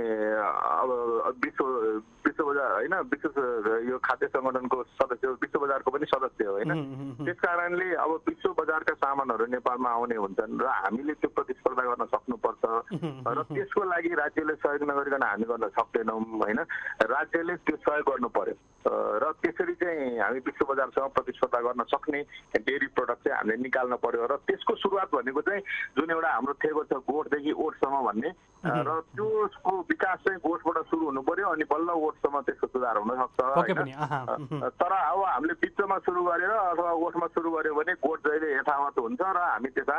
अब विश्व बजार होइन, विश्व यो खाद्य सङ्गठनको सदस्य हो, विश्व बजारको पनि सदस्य हो होइन। त्यस कारणले अब विश्व बजारका सामानहरू नेपालमा आउने हुन्छन् र हामीले त्यो प्रतिस्पर्धा गर्न सक्नुपर्छ र त्यसको लागि राज्यले सहयोग नगरिकन हामी गर्न सक्दैनौँ होइन। राज्यले त्यो सहयोग गर्नु पर्यो र त्यसरी चाहिँ हामी विश्व बजारसँग प्रतिस्पर्धा गर्न सक्ने डेयरी प्रडक्ट चाहिँ हामीले निकाल्न पर्यो र त्यसको सुरुवात भनेको चाहिँ जुन एउटा हाम्रो थेगो छ गोठदेखि ओठसम्म भन्ने र त्यसको विकास चाहिँ गोठबाट सुरु हुनु पर्यो अनि बल्ल ओठसम्म त्यसको सुधार हुन सक्छ। तर अब हामीले बिचमा सुरु गरेर अथवा ओठमा सुरु गर्यो भने गोठ जहिले यथावत हुन्छ र हामी त्यता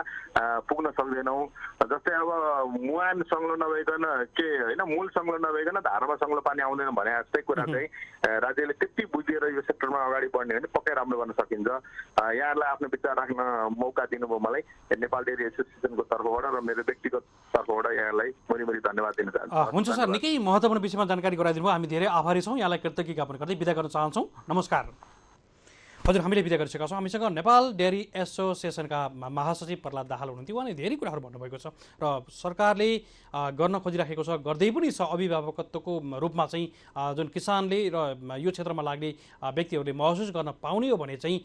पुग्न सक्दैनौँ। जस्तै अब मुहान सङ्लो नभइकन के होइन, मूल सङ्लो नभइकन धारमा सङ्लो पानी आउँदैन भने जस्तै कुरा चाहिँ राज्यले त्यति बुझेर यो सेक्टरमा अगाडि बढ्ने भने पक्कै राम्रो गर्न सकिन्छ। यहाँहरूलाई आफ्नो विचार राख्न मौका दिनुभयो मलाई नेपाल डेयरी एसोसिएसनको तर्फबाट र मेरो व्यक्तिगत तर्फबाट यहाँलाई मरिमरि धन्यवाद दिन चाहन्छु। हुन्छ सर, निकै महत्त्वपूर्ण विषयमा जानकारी गराइदिनु भयो। हामी धेरै आभारी छौँ। यहाँलाई कृतज्ञ ज्ञापन गर्दै बिदा गर्न चाहन्छौँ। नमस्कार। हजुर, हामीले बिदा गरिसकेका छौँ। हामीसँग नेपाल डेयरी एसोसिएसनका महासचिव प्रहलाद दाहाल हुनुहुन्थ्यो। उहाँले धेरै कुराहरू भन्नुभएको छ र सरकारले गर्न खोजिराखेको छ, गर्दै पनि छ। अभिभावकत्वको रूपमा चाहिँ जुन किसानले र यो क्षेत्रमा लाग्ने व्यक्तिहरूले महसुस गर्न पाउने हो भने चाहिँ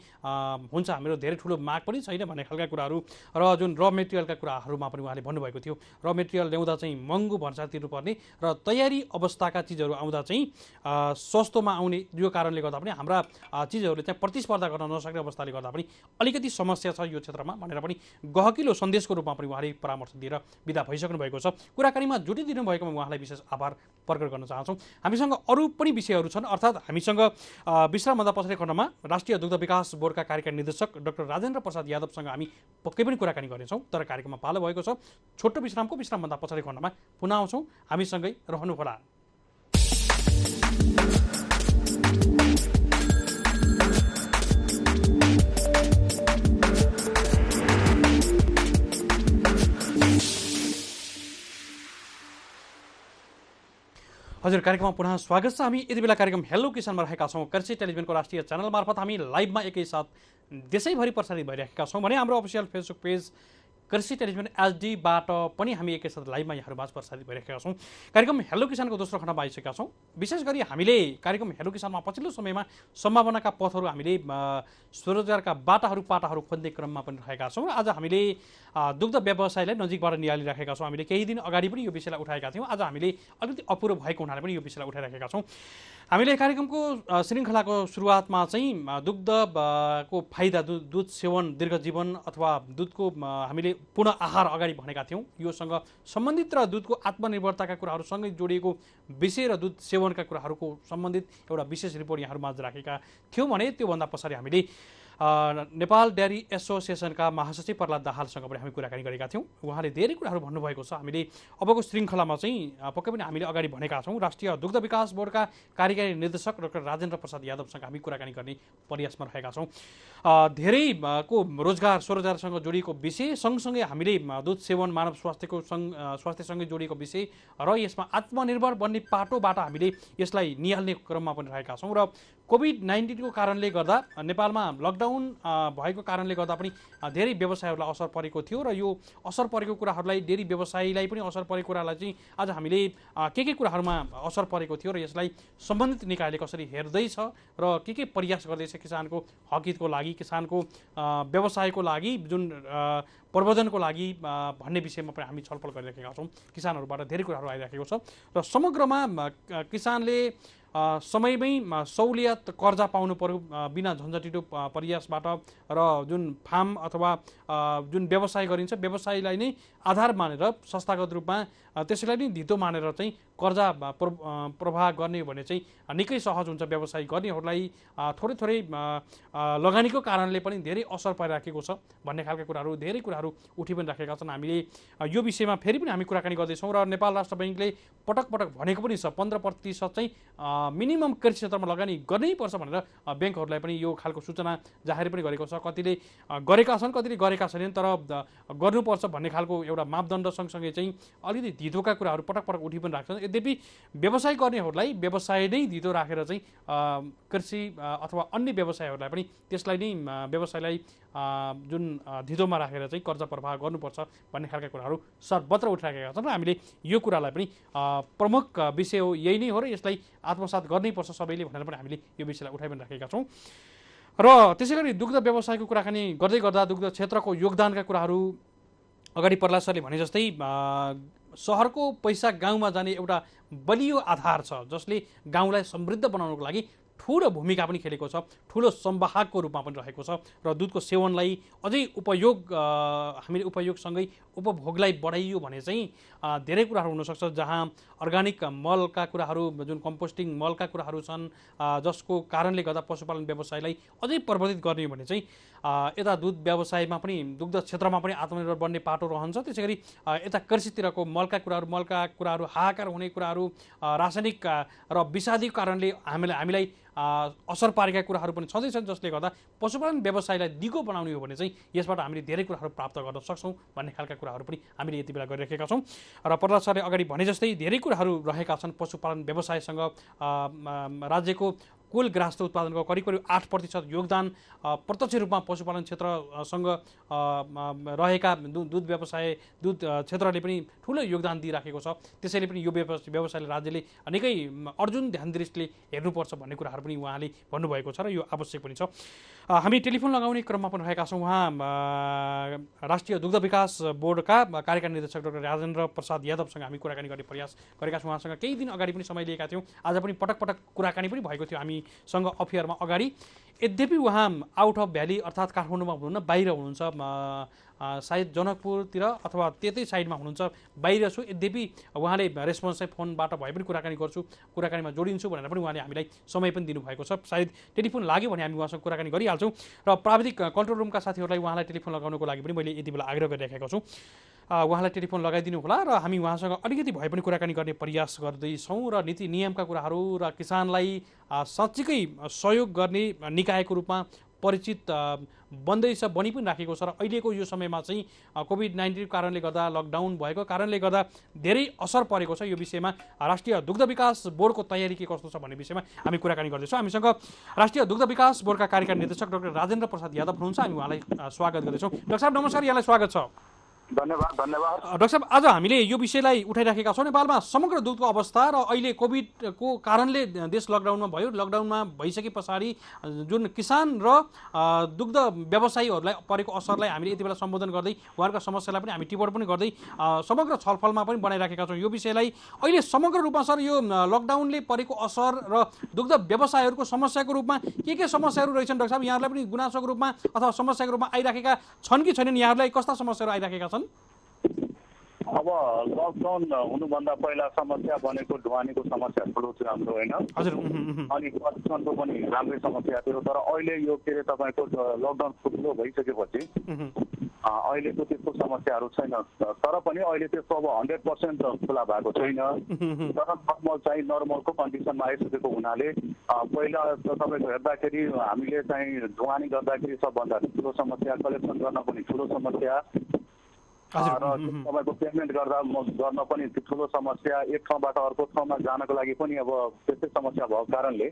हुन्छ। हाम्रो धेरै ठुलो माग पनि छैन भन्ने खालका कुराहरू र जुन र मेटेरियलका कुराहरूमा पनि उहाँले भन्नुभएको थियो। र मेटेरियल ल्याउँदा चाहिँ महँगो भन्सा तिर्नुपर्ने र तयारी अवस्थाका चिजहरू आउँदा चाहिँ सस्तोमा आउने, यो कारणले गर्दा पनि हाम्रा चिजहरूले चाहिँ प्रतिस्पर्धा गर्न नसक्ने अवस्थाले गर्दा पनि अलिकति समस्या छ यो क्षेत्रमा भनेर पनि गहकिलो सन्देशको रूपमा पनि उहाँले परामर्श दिएर बिदा भइसक्नु भएको छ। कुराकानीमा जुटिदिनु भएकोमा उहाँलाई विशेष आभार प्रकट गर्न चाहन्छौँ। हामीसँग अरू पनि विषयहरू छन्, अर्थात् हामीसँग विश्रामभन्दा पछाडि खण्डमा राष्ट्रिय दुग्ध विकास बोर्डका कार्यकारी निर्देशक डाक्टर राजेन्द्र प्रसाद यादवसँग हामी पक्कै पनि कुराकानी गर्नेछौँ। तर कार्यक्रममा पालो भएको छ छोटो विश्रामभन्दा पछाडि खण्डमा पुनः आउँछौँ। हामीसँगै रहनुहोला। हजुर, कार्यक्रममा पुनः स्वागत छ। हामी यति बेला कार्यक्रम हेलो किसानमा रहेका छौँ। कृषि टेलिभिजनको राष्ट्रिय च्यानल मार्फत हामी लाइभमा एकैसाथ देशैभरि प्रसारित भइरहेका छौँ भने हाम्रो अफिसियल फेसबुक पेज कृषि टेलिभिजन एचडीबाट पनि हामी एकैसाथ लाइभमा यहाँहरूमाझ प्रसारित भइरहेका छौँ। कार्यक्रम हेलो किसानको दोस्रो खण्डमा आइसकेका छौँ। विशेष गरी हामीले कार्यक्रम हेलो किसानमा पछिल्लो समयमा सम्भावनाका पथहरू हामीले स्वरोजगारका पाटाहरू खोज्ने क्रममा पनि रहेका छौँ। र आज हामीले दुग्ध व्यवसायलाई नजिकबाट निहालिराखेका छौँ। हामीले केही दिन अगाडि पनि यो विषयलाई उठाएका थियौँ। आज हामीले अलिकति अपुरो भएको हुनाले पनि यो विषयलाई उठाइरहेका छौँ। हामीले कार्यक्रमको श्रृङ्खलाको सुरुवातमा चाहिँ दुग्धको फाइदा, दुध सेवन, दीर्घ जीवन अथवा दुधको हामीले पूर्ण आहार अगाडि भनेका थियौँ। योसँग सम्बन्धित र दुधको आत्मनिर्भरताका कुराहरूसँगै जोडिएको विषय र दुध सेवनका कुराहरूको सम्बन्धित एउटा विशेष रिपोर्ट यहाँहरूमाझ राखेका थियौँ भने त्योभन्दा पछाडि हामीले नेपाल डेयरी एसोसिएसनका महासचिव प्रहलाद दाहालसँग पनि हामी कुराकानी गरेका थियौँ। उहाँले धेरै कुराहरू भन्नुभएको छ। हामीले अबको श्रृङ्खलामा चाहिँ पक्कै पनि हामीले अगाडि भनेका छौँ राष्ट्रिय दुग्ध विकास बोर्डका कार्यकारी निर्देशक डाक्टर राजेन्द्र प्रसाद यादवसँग हामी कुराकानी गर्ने प्रयासमा रहेका छौँ। धेरैको रोजगार स्वरोजगारसँग जोडिएको विषय सँगसँगै हामीले दुध सेवन, मानव स्वास्थ्यसँगै जोडिएको विषय र यसमा आत्मनिर्भर बन्ने पाटोबाट हामीले यसलाई निहाल्ने क्रममा पनि रहेका छौँ। र कोभिड-19 को कारणले गर्दा नेपालमा लकडाउन भएको कारणले गर्दा पनि धेरै व्यवसायहरूलाई असर परेको थियो र यो असर परेको कुराहरूलाई, डेयरी व्यवसायीलाई पनि असर परेको कुरालाई चाहिँ आज हामीले के कुराहरूमा असर परेको थियो र यसलाई सम्बन्धित निकायले कसरी हेर्दैछ र के प्रयास गर्दैछ किसानको हकितको लागि, किसानको व्यवसायको लागि, जुन प्रवर्धनको लागि भन्ने विषयमा पनि हामी छलफल गरिरहेका छौँ। किसानहरूबाट धेरै कुराहरू आइरहेको छ र समग्रमा किसानले समयमै सहुलियत कर्जा पाउनु पर्यो बिना झन्झटिलो प्रयासबाट र जुन फार्म अथवा जुन व्यवसाय गरिन्छ व्यवसायलाई नै आधार मानेर संस्थागत रूपमा त्यसैलाई नै धितो मानेर चाहिँ कर्जा प्रवाह गर्ने भने चाहिँ निकै सहज हुन्छ। व्यवसाय गर्नेहरूलाई थोरै थोरै लगानीको कारणले पनि धेरै असर परिराखेको छ भन्ने खालका कुराहरू धेरै कुराहरू उठि पनि राखेका छन्। हामीले यो विषयमा फेरि पनि हामी कुराकानी गर्दैछौँ र नेपाल राष्ट्र बैङ्कले पटक पटक भनेको पनि छ 15% चाहिँ मिनिमम कृषि क्षेत्रमा लगानी गर्नै पर्छ भनेर ब्याङ्कहरूलाई पनि यो खालको सूचना जाहेर पनि गरेको छ। कतिले गरेका छन् कतिले गरेका छैनन् तर गर्नुपर्छ भन्ने खालको एउटा मापदण्ड सँगसँगै चाहिँ अलिकति धितोका कुराहरू पटक पटक उठि पनि राख्छन्। यद्यपि व्यवसाय गर्नेहरूलाई व्यवसाय नै धितो राखेर चाहिँ कृषि अथवा अन्य व्यवसायहरूलाई पनि त्यसलाई नै व्यवसायलाई जुन धितोमा राखेर चाहिँ कर्जा प्रवाह गर्नुपर्छ भन्ने खालका कुराहरू सर्वत्र उठिराखेका छन् र हामीले यो कुरालाई पनि प्रमुख विषय हो यही नै हो र यसलाई आत्मसात गर्नैपर्छ सबैले भनेर पनि हामीले यो विषयलाई उठाइ पनि राखेका छौँ। र त्यसै गरी दुग्ध व्यवसायको कुराकानी गर्दै गर्दा दुग्ध क्षेत्रको योगदानका कुराहरू अगाडि पर्ला सरले भने जस्तै सहरको पैसा गाउँमा जाने एउटा बलियो आधार छ जसले गाउँलाई समृद्ध बनाउनको लागि ठुलो भूमिका पनि खेलेको छ, ठुलो संवाहकको रूपमा पनि रहेको छ र दुधको सेवनलाई अझै हामीले उपयोगसँगै उपभोगलाई बढाइयो भने चाहिँ धेरै कुराहरू हुनसक्छ। जहाँ अर्ग्यानिक मलका कुराहरू जुन कम्पोस्टिङ मलका कुराहरू छन् जसको कारणले गर्दा पशुपालन व्यवसायलाई अझै प्रवर्धित गर्ने भने चाहिँ यता दुध व्यवसायमा पनि दुग्ध क्षेत्रमा पनि आत्मनिर्भर बन्ने पाटो रहन्छ। त्यसै गरी यता कृषितिरको मलका कुराहरू हाहाकार हुने कुराहरू रासायनिक र विषादीको कारणले हामीलाई असर पारेका कुराहरू पनि छँदैछन् जसले गर्दा पशुपालन व्यवसायलाई दिगो बनाउने हो भने चाहिँ यसबाट हामीले धेरै कुराहरू प्राप्त गर्न सक्छौँ भन्ने खालका कुराहरू पनि हामीले यति बेला गरिरहेका छौँ। र प्रहलाद सरले अगाडि भने जस्तै धेरै कुराहरू रहेका छन् पशुपालन व्यवसायसँग राज्यको कुल गृहस्थ उत्पादनको करिब 8% योगदान प्रत्यक्ष रूपमा पशुपालन क्षेत्रसँग रहेका दुध क्षेत्रले पनि ठुलो योगदान दिइराखेको छ। त्यसैले पनि यो व्यवसायले राज्यले निकै अर्जुन ध्यान दृष्टिले हेर्नुपर्छ भन्ने कुराहरू पनि उहाँले भन्नुभएको छ र यो आवश्यक पनि छ। हामी टेलिफोन लगाउने क्रममा पनि रहेका छौँ। उहाँ राष्ट्रिय दुग्ध विकास बोर्डका कार्यकारी निर्देशक डाक्टर राजेन्द्र प्रसाद यादवसँग हामी कुराकानी गर्ने प्रयास गरेका छौँ। उहाँसँग केही दिन अगाडि पनि समय लिएका थियौँ, आज पनि पटक पटक कुराकानी पनि भएको थियो हामीसँग अफेयरमा अगाडि। यद्यपि उहाँ आउट अफ भ्याली अर्थात् काठमाडौँमा हुनुहुन्न, बाहिर हुनुहुन्छ, सायद जनकपुरतिर अथवा त्यतै साइडमा हुनुहुन्छ, बाहिर छु। यद्यपि उहाँले रेस्पोन्स चाहिँ फोनबाट भए पनि कुराकानीमा जोडिन्छु भनेर पनि उहाँले हामीलाई समय पनि दिनुभएको छ। सायद टेलिफोन लाग्यो भने हामी उहाँसँग कुराकानी गरिहाल्छौँ र प्राविधिक कन्ट्रोल रुमका साथीहरूलाई उहाँलाई टेलिफोन लगाउनको लागि पनि मैले यति बेला आग्रह गरिरहेको छु। उहाँलाई टेलिफोन लगाइदिनु होला र हामी उहाँसँग अलिकति भए पनि कुराकानी गर्ने प्रयास गर्दैछौँ र नीति नियमका कुराहरू र किसानलाई साँच्चीकै सहयोग गर्ने निकायको रूपमा परिचित बनी पनि राखेको छ। र अहिलेको यो समयमा चाहिँ कोभिड-19 कारणले गर्दा लकडाउन भएको कारणले गर्दा धेरै असर परेको छ। यो विषयमा राष्ट्रिय दुग्ध विकास बोर्डको तयारी के कस्तो छ भन्ने विषयमा हामी कुराकानी गर्दैछौँ। हामीसँग राष्ट्रिय दुग्ध विकास बोर्डका कार्यकारी निर्देशक डाक्टर राजेन्द्र प्रसाद यादव हुनुहुन्छ, हामी उहाँलाई स्वागत गर्दैछौँ। डाक्टर साहब नमस्कार, यहाँलाई स्वागत छ। धन्यवाद। डाक्टर साहब, आज हामीले यो विषयलाई उठाइराखेका छौँ। नेपालमा समग्र दुधको अवस्था र अहिले कोभिडको कारणले देश लकडाउनमा भयो, लकडाउनमा भइसके पछाडि जुन किसान र दुग्ध व्यवसायीहरूलाई परेको असरलाई हामीले यति बेला सम्बोधन गर्दै उहाँहरूको समस्यालाई पनि हामी टिप्पणी पनि गर्दै समग्र छलफलमा पनि बनाइराखेका छौँ। यो विषयलाई अहिले समग्र रूपमा सर यो लकडाउनले परेको असर र दुग्ध व्यवसायहरूको समस्याको रूपमा के समस्याहरू रहेछन् डाक्टर साहब? यहाँहरूलाई पनि गुनासोको रूपमा अथवा समस्याको रूपमा आइराखेका छन् कि छैनन्? यहाँहरूलाई कस्ता समस्याहरू आइराखेका छन्? अब लकडाउन हुनुभन्दा पहिला समस्या भनेको ढुवानीको समस्या ठुलो थियो हाम्रो, होइन? अनि प्रदूषणको पनि राम्रै समस्या थियो। तर अहिले यो के अरे तपाईँको लकडाउन ठुलो भइसकेपछि अहिलेको त्यस्तो समस्याहरू छैन। तर पनि अहिले त्यस्तो अब 100% खुला भएको छैन। तर नर्मलको कन्डिसनमा आइसकेको हुनाले पहिला तपाईँको हेर्दाखेरि हामीले चाहिँ ढुवानी गर्दाखेरि सबभन्दा ठुलो समस्या, कलेक्सन गर्न पनि ठुलो समस्या र तपाईँको पेमेन्ट गर्न पनि ठुलो समस्या, एक ठाउँबाट अर्को ठाउँमा जानको लागि पनि अब त्यस्तै समस्या भएको कारणले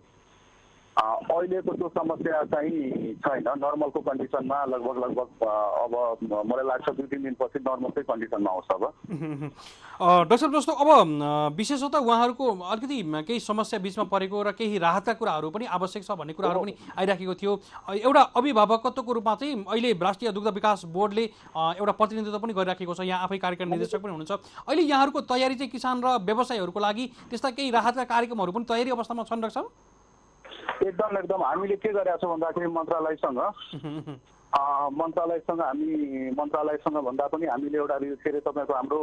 अहिलेको त्यो समस्या चाहिँ छैन। नर्मलको कन्डिसनमा लगभग अब मलाई लाग्छ 2-3 दिनपछि नर्मलकै कन्डिसनमा आउँछ अब। डाक्टर साहब, जस्तो अब विशेषतः उहाँहरूको अलिकति केही समस्या बिचमा परेको र केही राहतका कुराहरू पनि आवश्यक छ भन्ने कुराहरू पनि आइराखेको थियो। एउटा अभिभावकत्वको रूपमा चाहिँ अहिले राष्ट्रिय दुग्ध विकास बोर्डले एउटा प्रतिनिधित्व पनि गरिराखेको छ, यहाँ आफै कार्यक्रम निर्देशक पनि हुनुहुन्छ। अहिले यहाँहरूको तयारी चाहिँ किसान र व्यवसायीहरूको लागि त्यस्ता केही राहतका कार्यक्रमहरू पनि तयारी अवस्थामा छन् डाक्टर साहब? एकदम हामीले के गरेका छौँ भन्दाखेरि मन्त्रालयसँग भन्दा पनि हामीले एउटा के अरे तपाईँको हाम्रो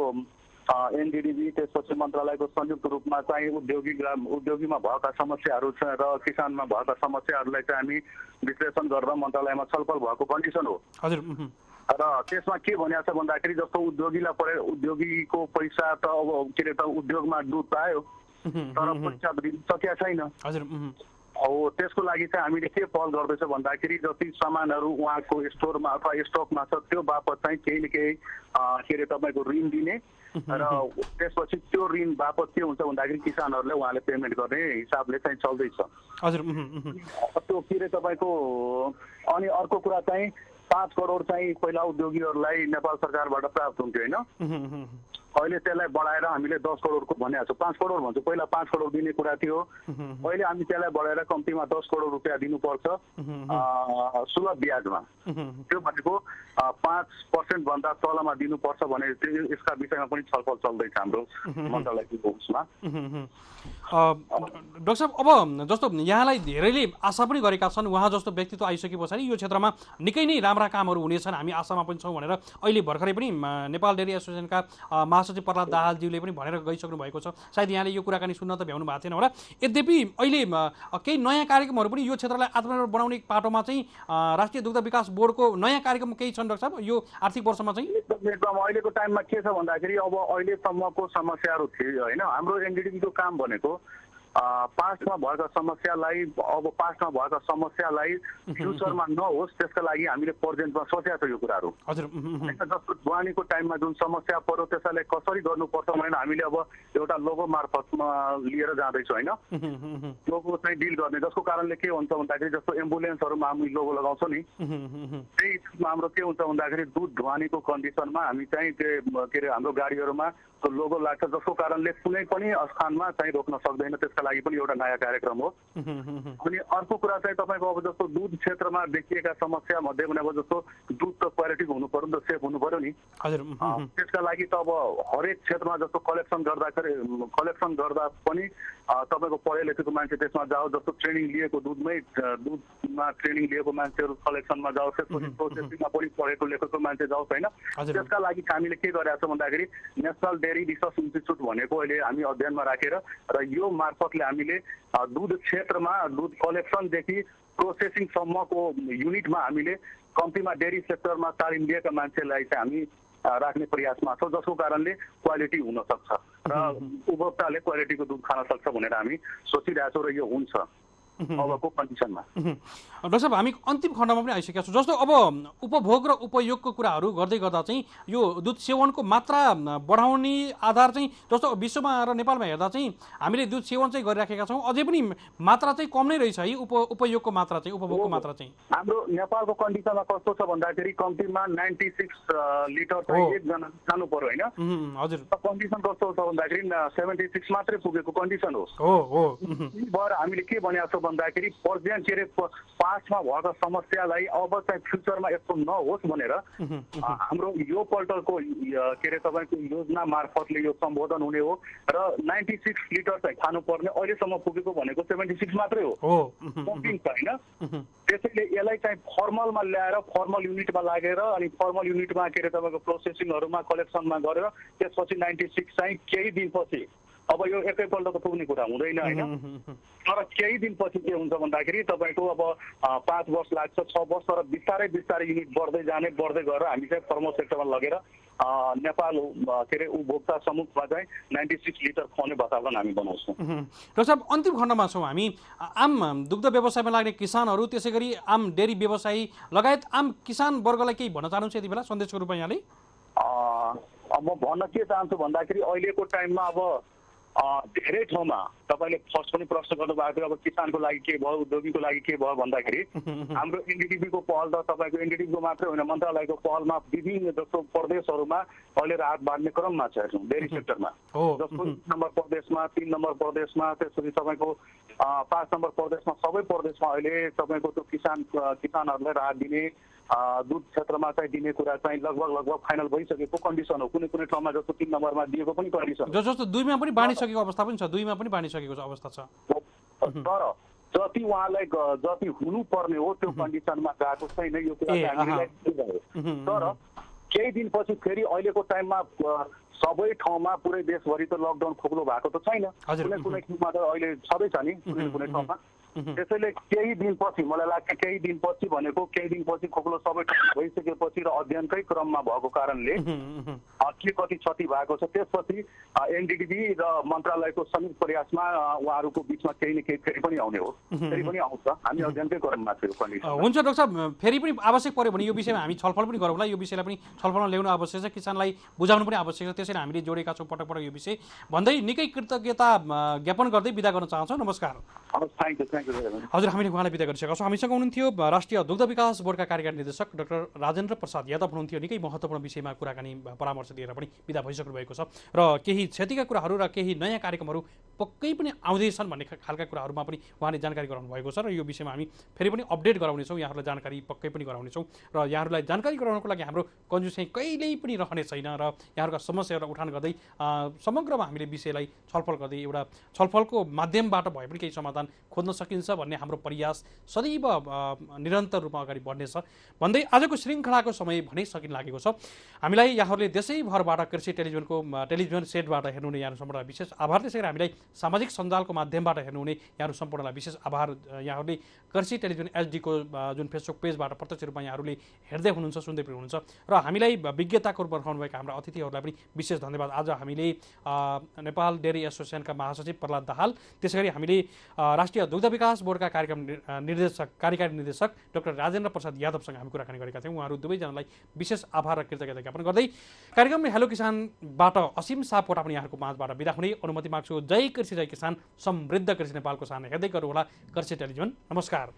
एनडिडिबी त्यसपछि मन्त्रालयको संयुक्त रूपमा चाहिँ उद्योगीमा भएका समस्याहरू र किसानमा भएका समस्याहरूलाई चाहिँ हामी विश्लेषण गरेर मन्त्रालयमा छलफल भएको कन्डिसन हो। हजुर। र त्यसमा के भनेको छ भन्दाखेरि जस्तो उद्योगीको पैसा त अब के अरे त उद्योगमा दुध पायो तर पैसा दिन सकिया छैन। हजुर। हो, त्यसको लागि चाहिँ हामीले के पहल गर्दैछ भन्दाखेरि जति सामानहरू उहाँको स्टोरमा अथवा स्टकमा छ त्यो बापत चाहिँ केही न केही के अरे तपाईँको ऋण दिने र त्यसपछि त्यो ऋण बापत के हुन्छ भन्दाखेरि किसानहरूले उहाँले पेमेन्ट गर्ने हिसाबले चाहिँ चल्दैछ। हजुर। त्यो के अरे तपाईँको अनि अर्को कुरा चाहिँ 5 करोड चाहिँ पहिला उद्योगीहरूलाई नेपाल सरकारबाट प्राप्त हुन्थ्यो होइन, अहिले त्यसलाई बढाएर हामीले 10 करोडको भनेको छौँ। 5 करोड भन्छौँ, पहिला 5 करोड दिने कुरा थियो, अहिले हामी त्यसलाई बढाएर कम्तीमा 10 करोड रुपियाँ दिनुपर्छ सुलभ ब्याजमा। त्यो भनेको 5% भन्दा तलमा दिनुपर्छ भने यसका विषयमा पनि छलफल चल्दैछ हाम्रो मन्त्रालयको उसमा। डाक्टर साहब, अब जस्तो यहाँलाई धेरैले आशा पनि गरेका छन्, उहाँ जस्तो व्यक्तित्व आइसके पछाडि यो क्षेत्रमा निकै नै राम्रा कामहरू हुनेछन्, हामी आशामा पनि छौँ भनेर अहिले भर्खरै पनि नेपाल डेयरी एसोसिएसनका महासचिव प्रहलाद दाहालज्यूले पनि भनेर गइसक्नु भएको छ। सायद यहाँले यो कुराकानी सुन्न त भ्याउनु भएको थिएन होला। यद्यपि अहिले केही नयाँ कार्यक्रमहरू पनि यो क्षेत्रलाई आत्मनिर्भर बनाउने पाटोमा चाहिँ राष्ट्रिय दुग्ध विकास बोर्डको नयाँ कार्यक्रम केही छन् डाक्टर साहब यो आर्थिक वर्षमा चाहिँ? एकदम अहिलेको टाइममा के छ भन्दाखेरि अब अहिलेसम्मको समस्याहरू थियो होइन, हाम्रो एनडिडीको काम भनेको पास्टमा भएका समस्यालाई फ्युचरमा नहोस् त्यसका लागि हामीले प्रेजेन्टमा सोचेका छौँ यो कुराहरू। जस्तो ढुवानीको टाइममा जुन समस्या पर्यो त्यसलाई कसरी गर्नुपर्छ भनेर हामीले अब एउटा लोगो मार्फतमा लिएर जाँदैछौँ होइन, लोगो चाहिँ डिल गर्ने, जसको कारणले के हुन्छ भन्दाखेरि जस्तो एम्बुलेन्सहरूमा हामी लोगो लगाउँछौँ नि, त्यही हाम्रो के हुन्छ भन्दाखेरि दुध ढुवानीको कन्डिसनमा हामी चाहिँ के अरे हाम्रो गाडीहरूमा लोगो लाग्छ, जसको कारणले कुनै पनि स्थानमा चाहिँ रोक्न सक्दैन। त्यसका लागि पनि एउटा नयाँ कार्यक्रम हो। अनि अर्को कुरा चाहिँ तपाईँको अब जस्तो दुध क्षेत्रमा देखिएका समस्या मध्ये पनि अब जस्तो दुध त क्वालिटीको हुनु पर्यो नि त, सेफ हुनु पर्यो नि। त्यसका लागि त अब हरेक क्षेत्रमा जस्तो कलेक्सन गर्दा पनि तपाईँको पढे लेखेको मान्छे त्यसमा जाओ, जस्तो ट्रेनिङ लिएको दुधमा ट्रेनिङ लिएको मान्छेहरू कलेक्सनमा जाओस्, त्यसपछि प्रोसेसिङमा पनि पढेको लेखेको मान्छे जाओस् होइन। त्यसका लागि हामीले के गरेका छौँ भन्दाखेरि नेसनल डेयरी रिसर्च इन्स्टिच्युट भनेको अहिले हामी अध्ययनमा राखेर र यो मार्फतले हामीले दुध क्षेत्रमा दुध कलेक्सनदेखि प्रोसेसिङसम्मको युनिटमा हामीले कम्तीमा डेयरी सेक्टरमा तालिम लिएका मान्छेलाई चाहिँ हामी राख्ने प्रयासमा छौँ, जसको कारणले क्वालिटी हुन सक्छ र उपभोक्ताले क्वालिटीको दुध खान सक्छ भनेर हामी सोचिरहेछौँ र यो हुन्छ अबको कन्डिसनमा। डाक्टर साहब, हामी अन्तिम खण्डमा पनि आइसकेका छौँ। जस्तो अब उपभोग र उपयोगको कुराहरू गर्दै गर्दा चाहिँ यो दुध सेवनको मात्रा बढाउने आधार चाहिँ जस्तो विश्वमा र नेपालमा हेर्दा चाहिँ हामीले दुध सेवन चाहिँ गरिराखेका छौँ, अझै पनि मात्रा चाहिँ कम नै रहेछ है उपयोगको मात्रा चाहिँ, उपभोगको मात्रा चाहिँ। हाम्रो नेपालको कन्डिसनमा कस्तो छ भन्दाखेरि कम्तीमा 96 लिटर चाहिँ एकजना खानु पर्यो होइन। हजुर। कन्डिसन कस्तो छ भन्दाखेरि 76 मात्रै पुगेको कन्डिसन हो। भएर हामीले के भनेको छौँ भन्दाखेरि प्रेजेन्ट के अरे पास्टमा भएका समस्यालाई अब चाहिँ फ्युचरमा यस्तो नहोस् भनेर हाम्रो यो पल्टको के अरे तपाईँको योजना मार्फतले यो सम्बोधन हुने हो र 96 लिटर चाहिँ खानुपर्ने अहिलेसम्म पुगेको भनेको 76 मात्रै हो, पम्पिङ छ होइन। त्यसैले यसलाई चाहिँ फर्मलमा ल्याएर फर्मल युनिटमा लागेर अनि फर्मल युनिटमा के अरे तपाईँको प्रोसेसिङहरूमा कलेक्सनमा गरेर त्यसपछि 96 चाहिँ केही दिनपछि, अब यो एकैपल्ट त पुग्ने कुरा हुँदैन होइन, तर केही दिनपछि के हुन्छ भन्दाखेरि तपाईँको अब 5 वर्ष लाग्छ, 6 वर्ष, तर बिस्तारै युनिट बढ्दै गएर हामी चाहिँ फर्मल सेक्टरमा लगेर नेपाल के अरे उपभोक्ता समूहमा चाहिँ 96 लिटर खुवाउने वातावरण हामी बनाउँछौँ। डाक्टर साहब, अन्तिम खण्डमा छौँ हामी। आम दुग्ध व्यवसायमा लाग्ने किसानहरू, त्यसै गरी आम डेयरी व्यवसायी लगायत आम किसान वर्गलाई केही भन्न चाहनुहुन्छ यति बेला सन्देशको रूपमा यहाँले? अब म भन्न के चाहन्छु भन्दाखेरि अहिलेको टाइममा अब धेरै ठाउँमा तपाईँले फर्स्ट पनि प्रश्न गर्नुभएको थियो अब किसानको लागि के भयो उद्योगीको लागि के भयो भन्दाखेरि हाम्रो एनडीडीबीको पहल त तपाईँको एनडीडीबीको मात्रै होइन मन्त्रालयको पहलमा विभिन्न जस्तो प्रदेशहरूमा अहिले राहत बाँड्ने क्रममा छ हेर्नु डेरी सेक्टरमा जस्तो 1 नम्बर प्रदेशमा 3 नम्बर प्रदेशमा त्यसपछि तपाईँको 5 नम्बर प्रदेशमा सबै प्रदेशमा अहिले तपाईँको त्यो किसानहरूलाई राहत दिने दुध क्षेत्रमा चाहिँ दिने कुरा चाहिँ लगभग फाइनल भइसकेको कन्डिसन हो कुनै कुनै ठाउँमा जस्तो 3 नम्बरमा दिएको पनि कन्डिसन जस्तो 2 मा पनि बाँडिसकेको अवस्था पनि छ 2 मा पनि बाँडिसकेको अवस्था छ तर जति उहाँलाई जति हुनुपर्ने हो त्यो कन्डिसनमा गएको छैन यो कुरा हामीलाई तर केही दिनपछि फेरि अहिलेको टाइममा सबै ठाउँमा पुरै देशभरि त लकडाउन खोक्लो भएको त छैन कुनै कुनै ठाउँमा त अहिले सबै छ नि कुनै कुनै ठाउँमा त्यसैले केही दिनपछि मलाई लाग्छ केही दिनपछि भनेको केही दिनपछि खोक्लो सबै भइसकेपछि र अध्ययनकै क्रममा भएको कारणले के कति क्षति भएको छ त्यसपछि एनडीडीबी र मन्त्रालयको संयुक्त प्रयासमा उहाँहरूको बिचमा केही न केही फेरि पनि आउने हो फेरि पनि आउँछ हामी अध्ययनकै क्रममा छौँ कन्डिसन हुन्छ डाक्टर साहब फेरि पनि आवश्यक पर्यो भने यो विषयमा हामी छलफल पनि गरौँला यो विषयलाई पनि छलफलमा ल्याउनु आवश्यक छ किसानलाई बुझाउनु पनि आवश्यक छ त्यसैले हामीले जोडेका छौँ पटक पटक यो विषय भन्दै निकै कृतज्ञता ज्ञापन गर्दै बिदा गर्न चाहन्छौँ नमस्कार हजुर हामीले उहाँलाई बिदा गरिसकेका छौँ हामीसँग हुनुहुन्थ्यो राष्ट्रिय दुग्ध विकास बोर्डका कार्यकारी निर्देशक डाक्टर राजेन्द्र प्रसाद यादव हुनुहुन्थ्यो निकै महत्त्वपूर्ण विषयमा कुराकानी परामर्श दिएर पनि बिदा भइसक्नु भएको छ र केही क्षतिका कुराहरू र केही नयाँ कार्यक्रमहरू पक्कै पनि आउँदैछन् भन्ने खालका कुराहरूमा पनि उहाँले जानकारी गराउनु भएको छ र यो विषयमा हामी फेरि पनि अपडेट गराउनेछौँ यहाँहरूलाई जानकारी पक्कै पनि गराउनेछौँ र यहाँहरूलाई जानकारी गराउनको लागि हाम्रो कन्जुसै कहिल्यै पनि रहने छैन र यहाँहरूका समस्याहरू उठान गर्दै समग्रमा हामीले विषयलाई छलफल गर्दै एउटा छलफलको माध्यमबाट भए पनि केही समाधान खोज्न सकिन्छ भन्ने हाम्रो प्रयास सदैव निरन्तर रूपमा अगाडि बढ्नेछ भन्दै आजको श्रृङ्खलाको समय भने सकिन लागेको छ हामीलाई यहाँहरूले देशैभरबाट कृषि टेलिभिजन सेटबाट हेर्नुहुने यहाँहरू सम्पूर्णलाई विशेष आभार त्यसै गरी हामीलाई सामाजिक सञ्जालको माध्यमबाट हेर्नुहुने यहाँहरू सम्पूर्णलाई विशेष आभार यहाँहरूले कृषि टेलिभिजन एचडीको जुन फेसबुक पेजबाट प्रत्यक्ष रूपमा यहाँहरूले हेर्दै हुनुहुन्छ सुन्दै पनि हुनुहुन्छ र हामीलाई विज्ञताको रूपमा रहनुभएका हाम्रा अतिथिहरूलाई पनि विशेष धन्यवाद आज हामीले नेपाल डेरी एसोसिएसनका महासचिव प्रहलाद दाहाल त्यसै गरी हामीले राष्ट्रिय दुग्ध विकास बोर्डका कार्यकारी निर्देशक डाक्टर राजेन्द्र प्रसाद यादवसँग हामी कुराकानी गरेका थियौँ उहाँहरू दुवैजनालाई विशेष आभार र कृतज्ञता ज्ञापन गर्दै कार्यक्रम हेलो किसानबाट असीम सापकोटा पनि यहाँहरूको माझबाट बिदा हुने अनुमति माग्छु जय कृषि जय किसान समृद्ध कृषि नेपालको साना हेर्दै गर्नुहोला कृषि टेलिभिजन नमस्कार